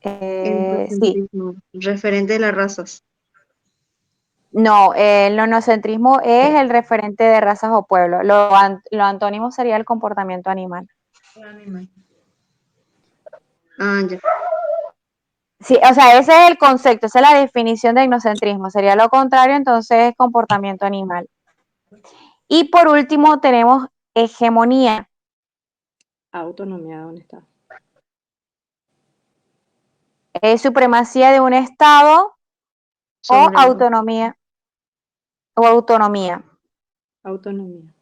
Etnocentrismo, referente de las razas. No, el etnocentrismo es el referente de razas o pueblos. Lo antónimo sería el comportamiento animal. Ah, ya. Sí, o sea, ese es el concepto, esa es la definición de etnocentrismo. Sería lo contrario, entonces, comportamiento animal. Y por último tenemos hegemonía. Autonomía, ¿dónde está? Es supremacía de un estado o Sobre autonomía. O autonomía. Autonomía.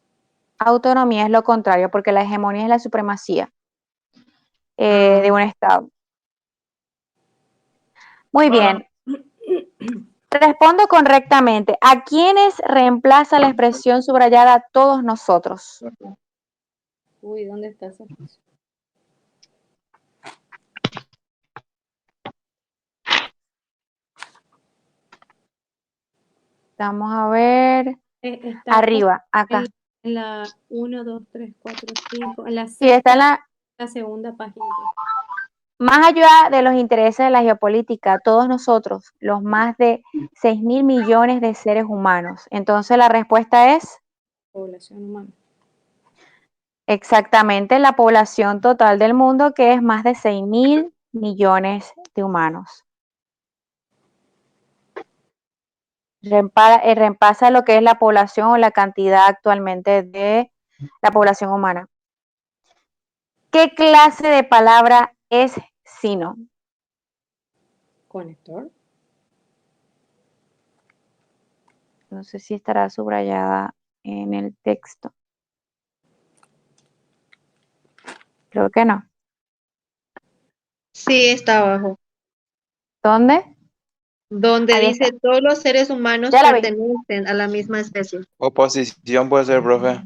Autonomía es lo contrario, porque la hegemonía es la supremacía de un estado. Muy bien. Respondo correctamente. ¿A quiénes reemplaza la expresión subrayada todos nosotros? Uy, ¿dónde está esa expresión? Vamos a ver. Está Arriba, acá. en la 1, 2, 3, 4, 5, en la Sí, está en la segunda página. más allá de los intereses de la geopolítica, todos nosotros, los más de 6.000 millones de seres humanos. Entonces la respuesta es Población humana. exactamente la población total del mundo, que es más de 6.000 millones de humanos. Reemplaza lo que es la población o la cantidad actualmente de la población humana. ¿Qué clase de palabra es sino? Conector. No sé si estará subrayada en el texto. Creo que no. Sí, está abajo. ¿Dónde? donde Ahí dice está. todos los seres humanos Ya la vi. pertenecen a la misma especie. Oposición puede ser, profe.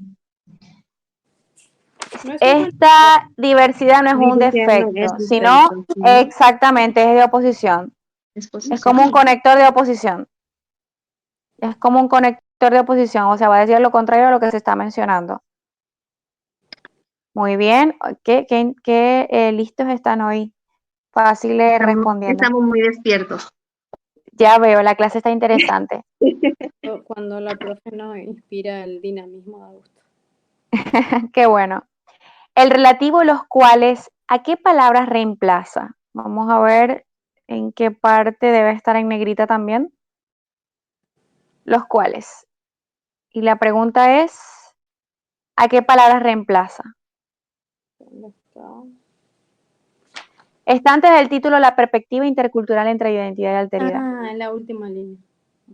No es un mal- Esta diversidad no es un Diversidad no defecto, es sino defecto, ¿sí? exactamente es de oposición. Es Es posición. como un conector de oposición. Es como un conector de oposición, o sea, va a decir lo contrario a lo que se está mencionando. Muy bien, ¿qué listos están hoy? Fáciles respondiendo. Estamos muy despiertos. Ya veo, la clase está interesante. Cuando la profe nos inspira el dinamismo da gusto. Qué bueno. El relativo los cuales, ¿a qué palabras reemplaza? Vamos a ver en qué parte debe estar en negrita también. Los cuales. Y la pregunta es, ¿a qué palabras reemplaza? ¿Dónde está? Está antes del título La perspectiva intercultural entre identidad y alteridad. Ah, en la última línea.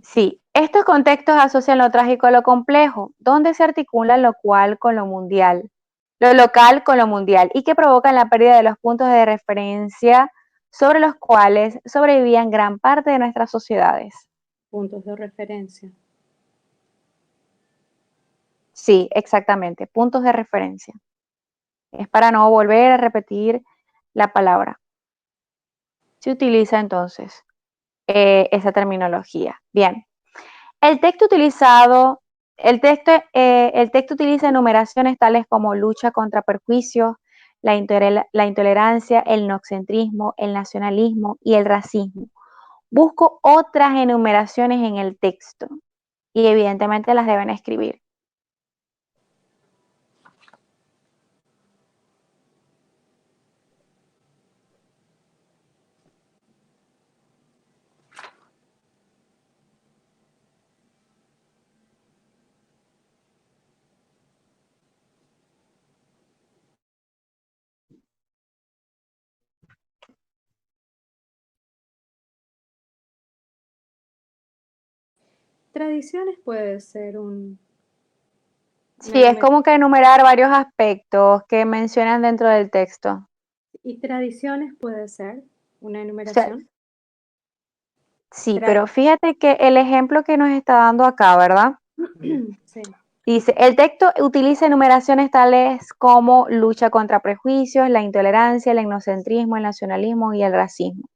Sí, estos contextos asocian lo trágico a lo complejo, donde se articula lo cual con lo mundial, lo local con lo mundial, y que provocan la pérdida de los puntos de referencia sobre los cuales sobrevivían gran parte de nuestras sociedades. Puntos de referencia. Sí, exactamente, puntos de referencia. Es para no volver a repetir la palabra. Se utiliza entonces esa terminología. Bien. El texto utiliza enumeraciones tales como lucha contra perjuicios, la intolerancia, el noxentrismo, el nacionalismo y el racismo. Busco otras enumeraciones en el texto y evidentemente las deben escribir. Tradiciones puede ser un... Sí, es como que enumerar varios aspectos que mencionan dentro del texto. Y tradiciones puede ser una O sea, enumeración. sí, pero fíjate que el ejemplo que nos está dando acá, ¿verdad? Sí. Dice, el texto utiliza enumeraciones tales como lucha contra prejuicios, la intolerancia, el etnocentrismo, el nacionalismo y el racismo.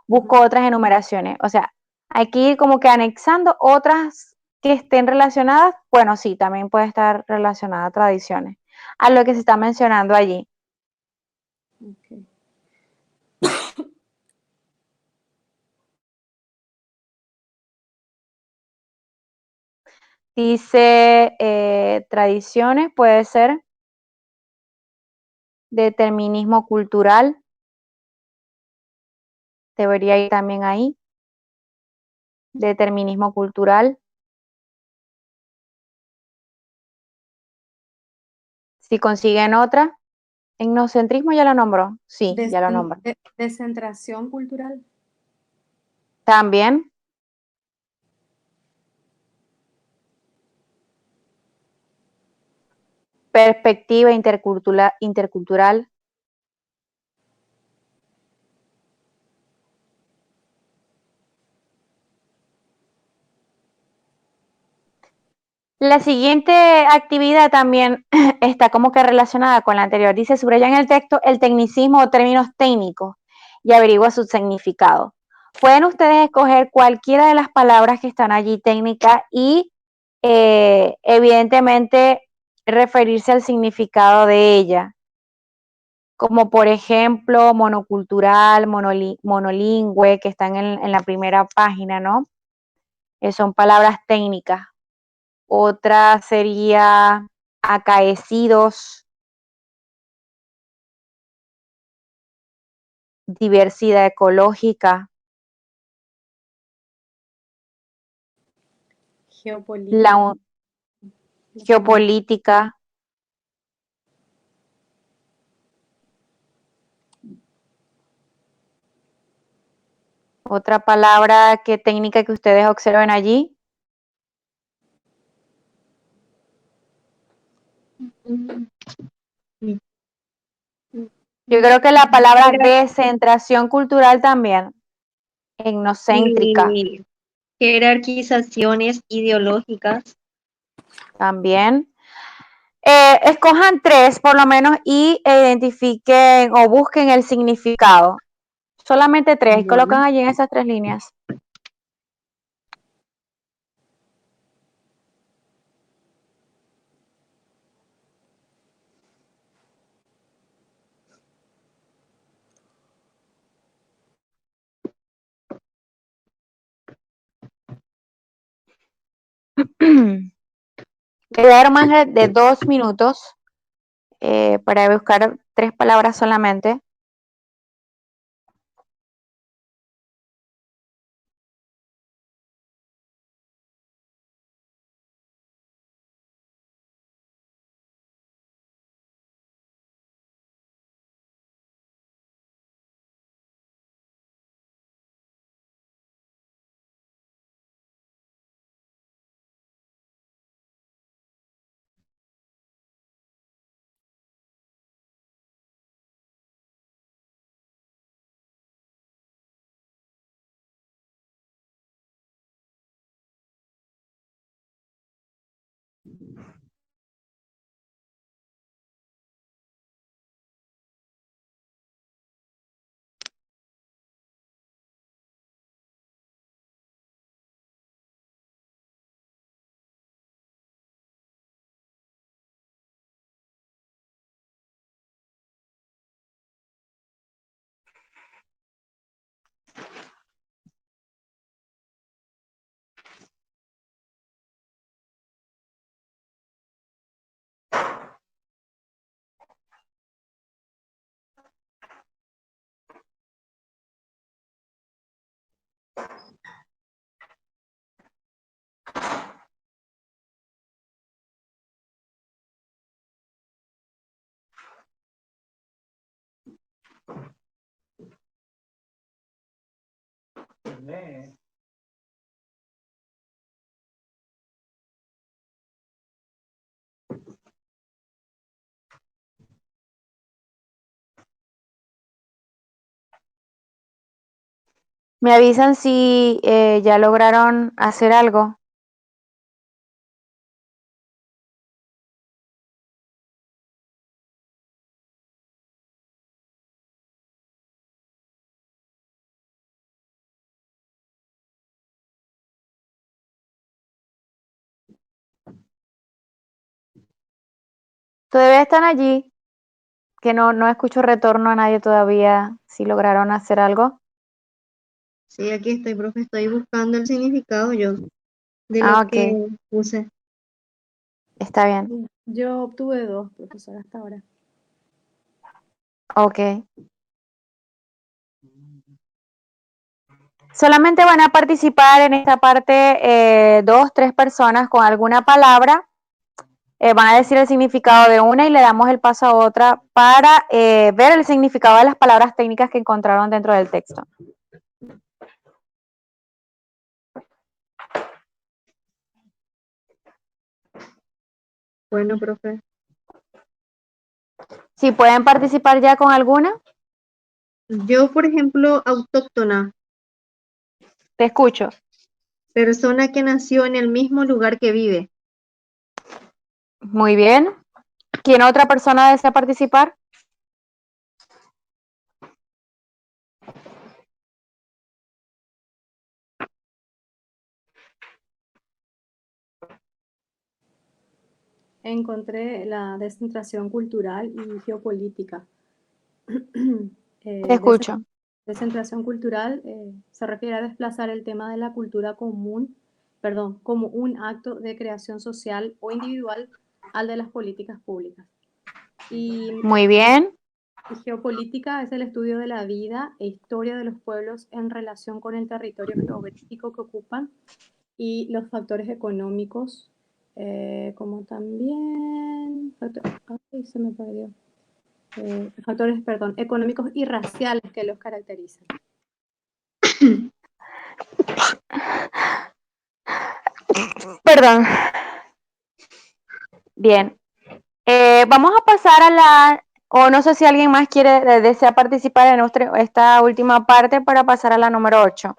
Busco otras enumeraciones. O sea, hay que ir como que anexando otras que estén relacionadas. Bueno, sí, también puede estar relacionada a tradiciones, a lo que se está mencionando allí. Okay. Dice, tradiciones puede ser determinismo cultural. Debería ir también ahí. Determinismo cultural. Si consiguen otra. Etnocentrismo ya lo nombró. Sí, ya lo nombró. Descentración cultural. También. Perspectiva intercultural. La siguiente actividad también está como que relacionada con la anterior. Dice, subraya en el texto el tecnicismo o términos técnicos y averigua su significado. Pueden ustedes escoger cualquiera de las palabras que están allí técnicas y evidentemente referirse al significado de ella, como por ejemplo monocultural, monolingüe, que están en la primera página, ¿no? Son palabras técnicas. Otra sería acaecidos, diversidad ecológica, Geopolítica. geopolítica. Otra palabra técnica que ustedes observen allí. Yo creo que la palabra descentración cultural también. etnocéntrica Y jerarquizaciones ideológicas. también. Escojan 3 por lo menos y identifiquen o busquen el significado. Solamente 3, Bueno. colocan allí en esas 3 líneas. Le voy a dar un margen de 2 minutos para buscar 3 palabras solamente. Me avisan si ya lograron hacer algo. Todavía están allí, que no escucho retorno a nadie todavía. Si lograron hacer algo. Sí, aquí estoy, profe, estoy buscando el significado yo de lo Ok, que puse. está bien. Yo obtuve 2, profesor, hasta ahora. Ok. Solamente van a participar en esta parte 2, 3 personas con alguna palabra. Van a decir el significado de una y le damos el paso a otra para ver el significado de las palabras técnicas que encontraron dentro del texto. Bueno, profe. Si pueden participar ya con alguna, Yo, por ejemplo, autóctona, te escucho. persona que nació en el mismo lugar que vive. Muy bien. ¿Quién otra persona desea participar? Encontré la descentración cultural y geopolítica. Te escucho. Descentración cultural se refiere a desplazar el tema de la cultura común, como un acto de creación social o individual al de las políticas públicas. Y Muy bien. geopolítica es el estudio de la vida e historia de los pueblos en relación con el territorio geográfico que ocupan y los factores económicos, como también, ay, se me perdió. Factores, perdón, económicos y raciales que los caracterizan. Perdón. Bien. Vamos a pasar a o no sé si alguien más desea participar en esta última parte para pasar a la número 8.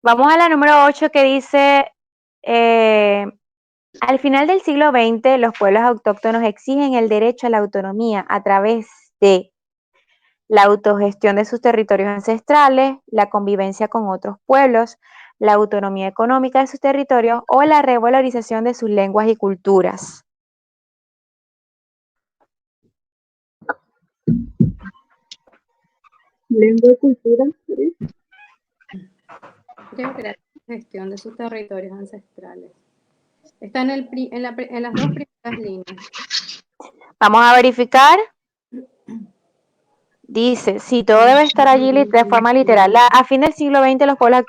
Vamos a la número 8 que dice, al final del siglo XX, los pueblos autóctonos exigen el derecho a la autonomía a través de la autogestión de sus territorios ancestrales, la convivencia con otros pueblos, la autonomía económica de sus territorios o la revalorización de sus lenguas y culturas. Lengua y cultura. Creo que la gestión de sus territorios ancestrales. Está en las dos primeras líneas. Vamos a verificar. Dice, si todo debe estar allí de forma literal. A fin del siglo XX, los pueblos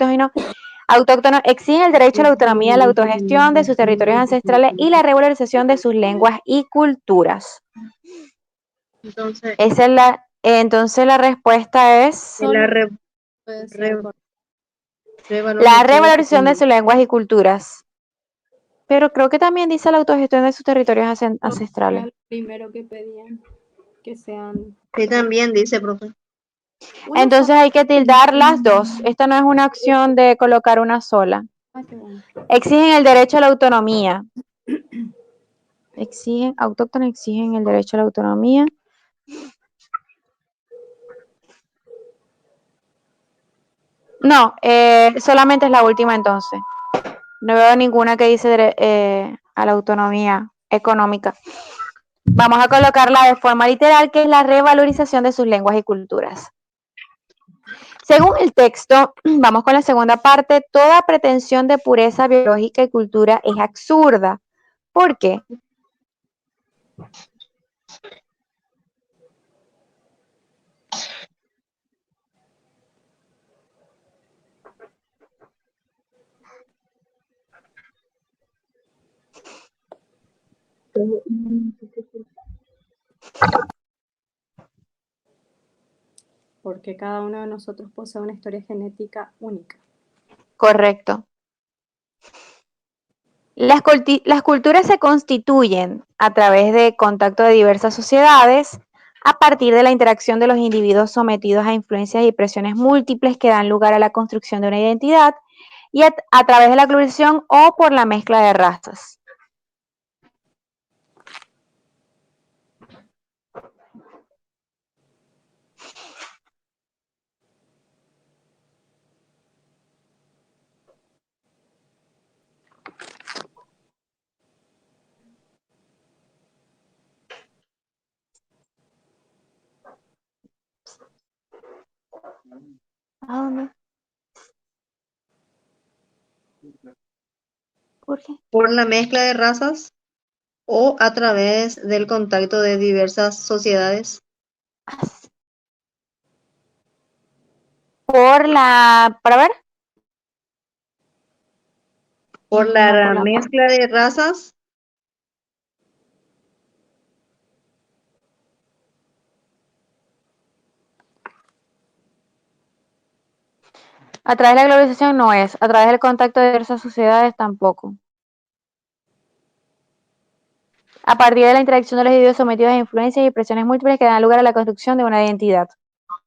autóctonos exigen el derecho a la autonomía, la autogestión de sus territorios ancestrales y la revalorización de sus lenguas y culturas. Entonces, Entonces la respuesta es Puede ser la revalorización de sus lenguas y culturas. Pero creo que también dice la autogestión de sus territorios ancestrales. lo primero que pedían, que sean... Sí, también dice, profe. Entonces hay que tildar las dos. Esta no es una opción de colocar una sola. Qué bueno. Exigen el derecho a la autonomía. Autóctonos exigen el derecho a la autonomía. No, solamente es la última entonces. No veo ninguna que dice a la autonomía económica. Vamos a colocarla de forma literal, que es la revalorización de sus lenguas y culturas. Según el texto, vamos con la segunda parte, toda pretensión de pureza biológica y cultura es absurda. ¿Por qué? Porque cada uno de nosotros posee una historia genética única. Correcto. Las culturas se constituyen a través de contacto de diversas sociedades a partir de la interacción de los individuos sometidos a influencias y presiones múltiples que dan lugar a la construcción de una identidad y a través de la globalización o por la mezcla de razas. ¿A dónde? ¿Por qué? Por la mezcla de razas o a través del contacto de diversas sociedades. Para ver. Por No, la por la mezcla de razas. A través de la globalización no es, a través del contacto de diversas sociedades tampoco. A partir de la interacción de los individuos sometidos a influencias y presiones múltiples que dan lugar a la construcción de una identidad.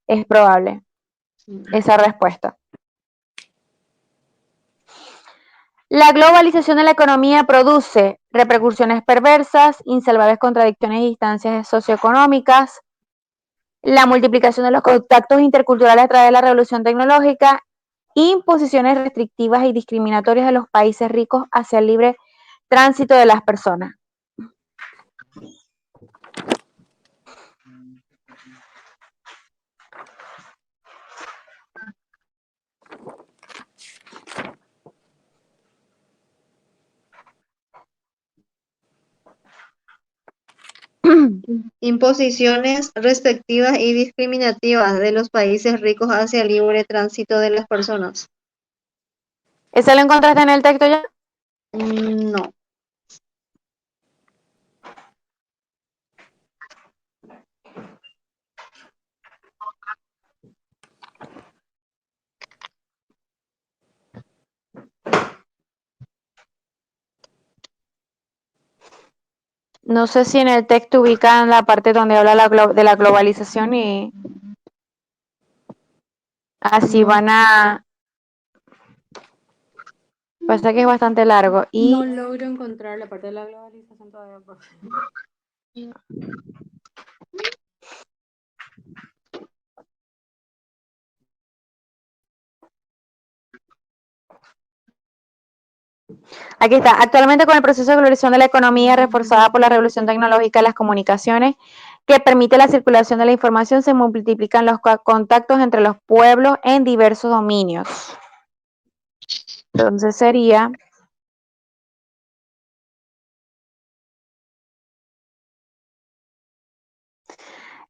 Es probable esa respuesta. La globalización de la economía produce repercusiones perversas, insalvables contradicciones y distancias socioeconómicas, la multiplicación de los contactos interculturales a través de la revolución tecnológica, imposiciones restrictivas y discriminatorias de los países ricos hacia el libre tránsito de las personas. Imposiciones respectivas y discriminativas de los países ricos hacia el libre tránsito de las personas. ¿Ese lo encontraste en el texto ya? No. No sé si en el texto ubican la parte donde habla de la globalización y así No. van a... Pasa que es bastante largo y No logro encontrar la parte de la globalización todavía, profe. aquí está. Actualmente, con el proceso de globalización de la economía reforzada por la revolución tecnológica de las comunicaciones, que permite la circulación de la información, se multiplican los contactos entre los pueblos en diversos dominios. Entonces sería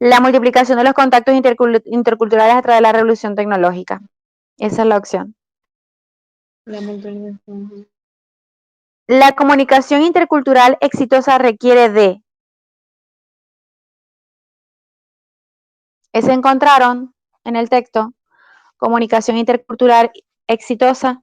la multiplicación de los contactos interculturales a través de la revolución tecnológica. Esa es la opción. La comunicación intercultural exitosa requiere de. ¿Se encontraron en el texto? Comunicación intercultural exitosa.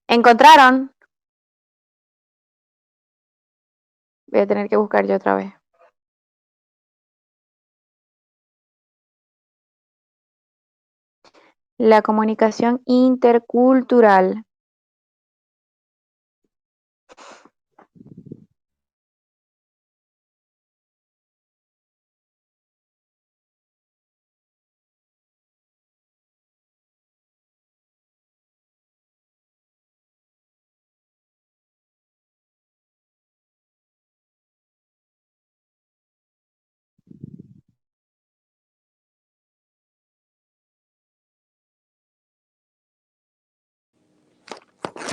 ¿Encontraron? Voy a tener que buscar yo otra vez. La comunicación intercultural.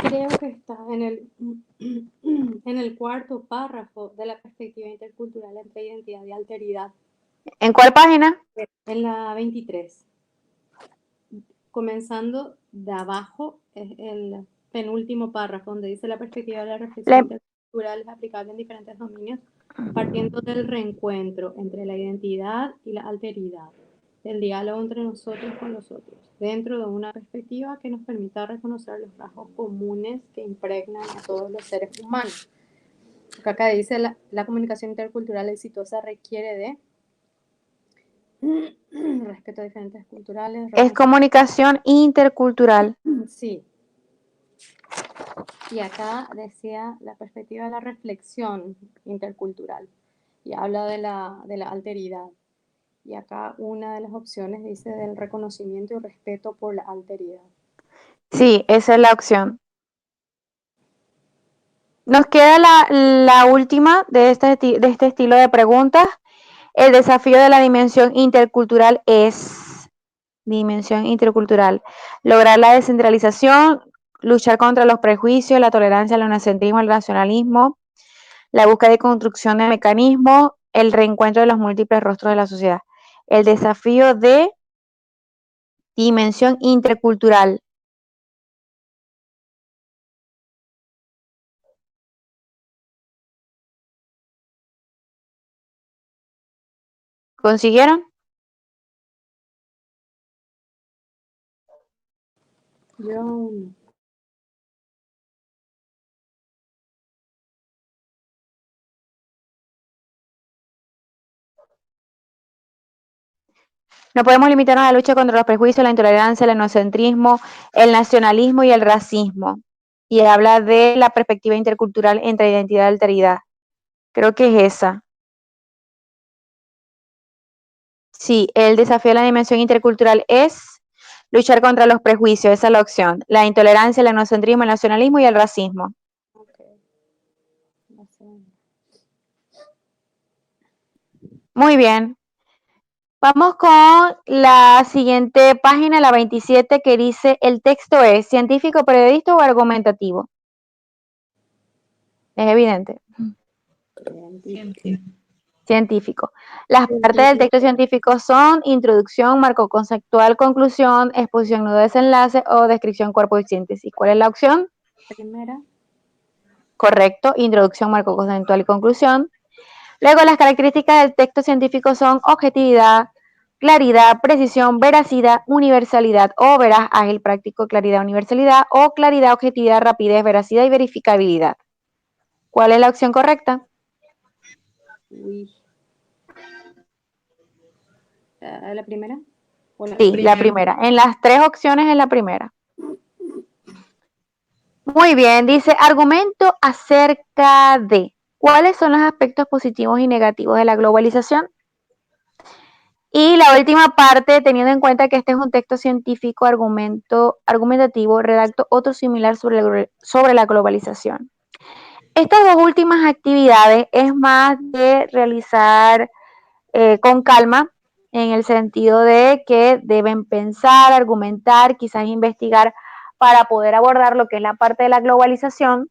Creo que está en el cuarto párrafo de la perspectiva intercultural entre identidad y alteridad. ¿En cuál página? En la 23. Comenzando de abajo, es el penúltimo párrafo, donde dice la perspectiva de la reflexión intercultural es aplicable en diferentes dominios, partiendo del reencuentro entre la identidad y la alteridad, del diálogo entre nosotros con los otros, dentro de una perspectiva que nos permita reconocer los rasgos comunes que impregnan a todos los seres humanos. Acá dice la comunicación intercultural exitosa requiere de respeto a diferentes culturales. Es comunicación intercultural. Sí. Y acá decía la perspectiva de la reflexión intercultural y habla de la alteridad. Y acá una de las opciones dice del reconocimiento y respeto por la alteridad. Sí, esa es la opción. Nos queda la última de este estilo de preguntas. El desafío de la dimensión intercultural es dimensión intercultural. Lograr la descentralización, luchar contra los prejuicios, la tolerancia, el etnocentrismo, el nacionalismo, la búsqueda y construcción de mecanismos, el reencuentro de los múltiples rostros de la sociedad. El desafío de dimensión intercultural. ¿Consiguieron? Yo aún no. No podemos limitarnos a la lucha contra los prejuicios, la intolerancia, el etnocentrismo, el nacionalismo y el racismo. Y habla de la perspectiva intercultural entre identidad y alteridad. Creo que es esa. Sí, el desafío de la dimensión intercultural es luchar contra los prejuicios, esa es la opción. La intolerancia, el etnocentrismo, el nacionalismo y el racismo. Okay. Muy bien. Vamos con la siguiente página, la 27, que dice, el texto es científico, periodista o argumentativo. Es evidente. Científico. científico. Las partes del texto científico son introducción, marco conceptual, conclusión, exposición, nudo, desenlace o descripción, cuerpo y síntesis. ¿Cuál es la opción? Primera. Correcto, introducción, marco conceptual y conclusión. Luego, las características del texto científico son objetividad, claridad, precisión, veracidad, universalidad o veraz, ágil, práctico, claridad, universalidad o claridad, objetividad, rapidez, veracidad y verificabilidad. ¿Cuál es la opción correcta? Uy. ¿La primera? ¿O la Sí, la primera. En las tres opciones es la primera. Muy bien, dice argumento acerca de cuáles son los aspectos positivos y negativos de la globalización. Y la última parte, teniendo en cuenta que este es un texto científico argumentativo, redacto otro similar sobre la globalización. Estas dos últimas actividades es más de realizar con calma, en el sentido de que deben pensar, argumentar, quizás investigar para poder abordar lo que es la parte de la globalización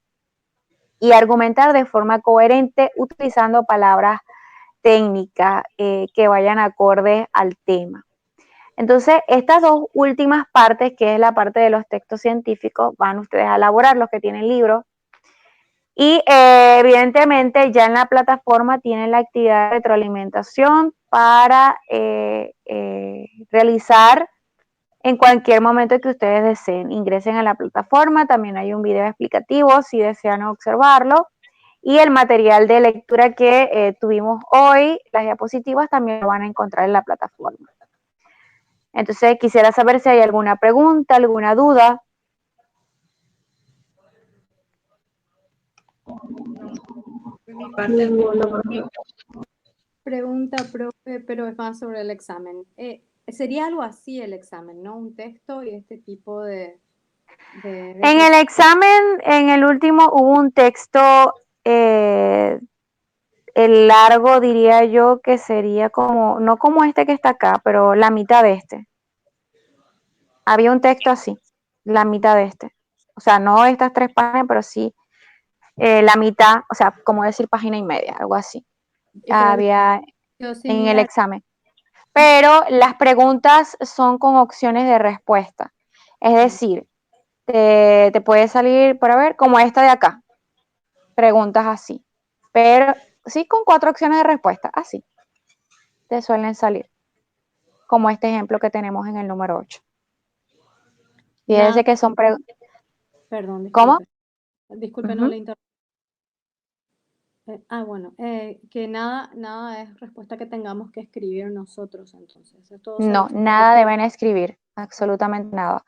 y argumentar de forma coherente utilizando palabras técnicas que vayan acordes al tema. Entonces, estas dos últimas partes, que es la parte de los textos científicos, van ustedes a elaborar, los que tienen libros, y evidentemente ya en la plataforma tienen la actividad de retroalimentación para realizar en cualquier momento que ustedes deseen. Ingresen a la plataforma, también hay un video explicativo si desean observarlo, y el material de lectura que tuvimos hoy, las diapositivas, también lo van a encontrar en la plataforma. Entonces quisiera saber si hay alguna pregunta, alguna duda. Mi parte. Pregunta, profe, pero es más sobre el examen. Sería algo así el examen, ¿no? Un texto y este tipo de En el examen, en el último, hubo un texto, el largo diría yo que sería como, no como este que está acá, pero la mitad de este. Había un texto así, la mitad de este. O sea, no estas 3 páginas, pero sí la mitad, o sea, como decir página y media, algo así. Había en el examen. Pero las preguntas son con opciones de respuesta. Es decir, te puede salir, para ver, como esta de acá. Preguntas así. Pero sí con 4 opciones de respuesta, así. Te suelen salir. Como este ejemplo que tenemos en el número 8. Fíjense que son preguntas. Perdón, disculpe. ¿Cómo? Disculpe, no le interrumpo. Bueno, que nada es respuesta que tengamos que escribir nosotros, entonces. No, nada deben escribir, absolutamente nada.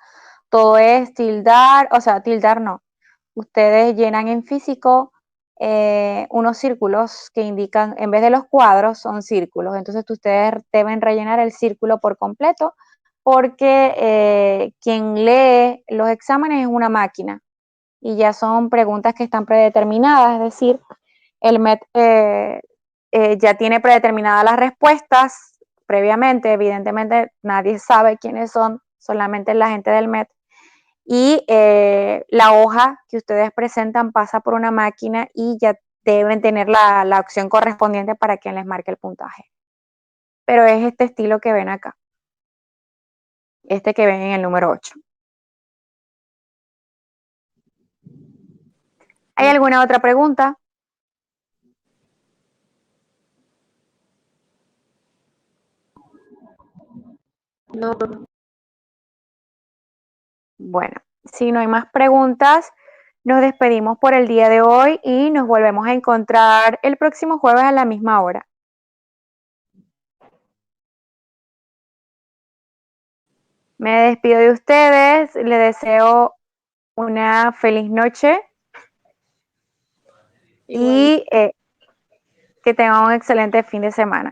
Todo es tildar, o sea, tildar no. Ustedes llenan en físico unos círculos que indican, en vez de los cuadros, son círculos. Entonces ustedes deben rellenar el círculo por completo porque quien lee los exámenes es una máquina y ya son preguntas que están predeterminadas, es decir, el MET ya tiene predeterminadas las respuestas previamente, evidentemente nadie sabe quiénes son, solamente la gente del MET, y la hoja que ustedes presentan pasa por una máquina y ya deben tener la opción correspondiente para quien les marque el puntaje. Pero es este estilo que ven acá, este que ven en el número 8. ¿Hay alguna otra pregunta? No. Bueno, si no hay más preguntas, nos despedimos por el día de hoy y nos volvemos a encontrar el próximo jueves a la misma hora. Me despido de ustedes, les deseo una feliz noche y que tengan un excelente fin de semana.